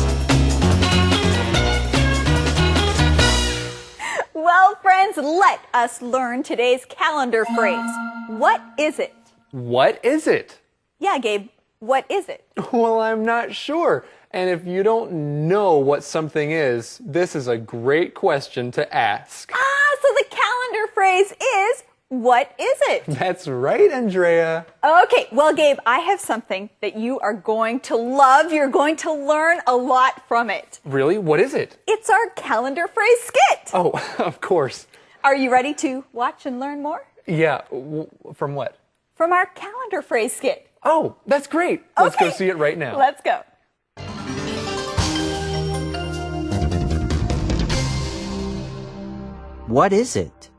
Well, friends, let us learn today's calendar phrase. What is it? What is it? Yeah, Gabe, what is it? Well, I'm not sure. And if you don't know what something is, this is a great question to ask. So the calendar phrase is, what is it? That's right, Andrea. Okay, well, Gabe, I have something that you are going to love. You're going to learn a lot from it. Really? What is it? It's our calendar phrase skit. Oh, of course. Are you ready to watch and learn more? Yeah, from what? From our calendar phrase skit. Oh, that's great. Let's go see it right now. Let's go. What is it?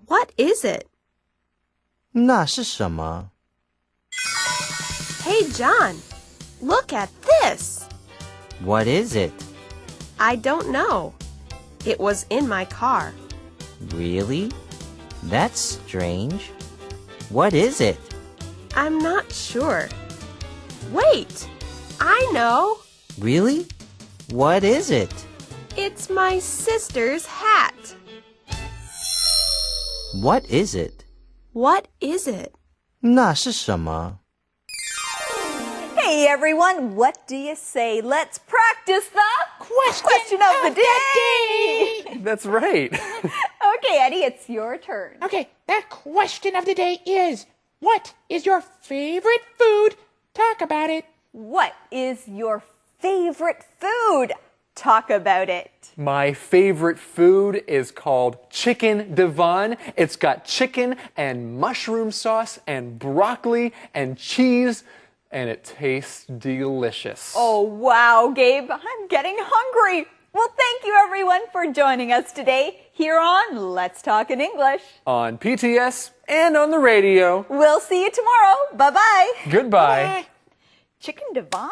What is it? 那是什么? Hey, John, look at this. What is it? I don't know. It was in my car. Really? That's strange. What is it? I'm not sure. Wait, I know. Really? What is it? It's my sister's hat. What is it? What is it? 那是什么? Hey, Okay, everyone, what do you say? Let's practice the question of the day. That's right. Okay, Eddie, it's your turn. Okay, that question of the day is, what is your favorite food? Talk about it. What is your favorite food? Talk about it. My favorite food is called chicken Devon. It's got chicken and mushroom sauce and broccoli and cheese, and it tastes delicious. Oh, wow, Gabe, I'm getting hungry. Well, thank you, everyone, for joining us today here on Let's Talk in English. On PTS and on the radio. We'll see you tomorrow. Bye-bye. Goodbye. Chicken Devon?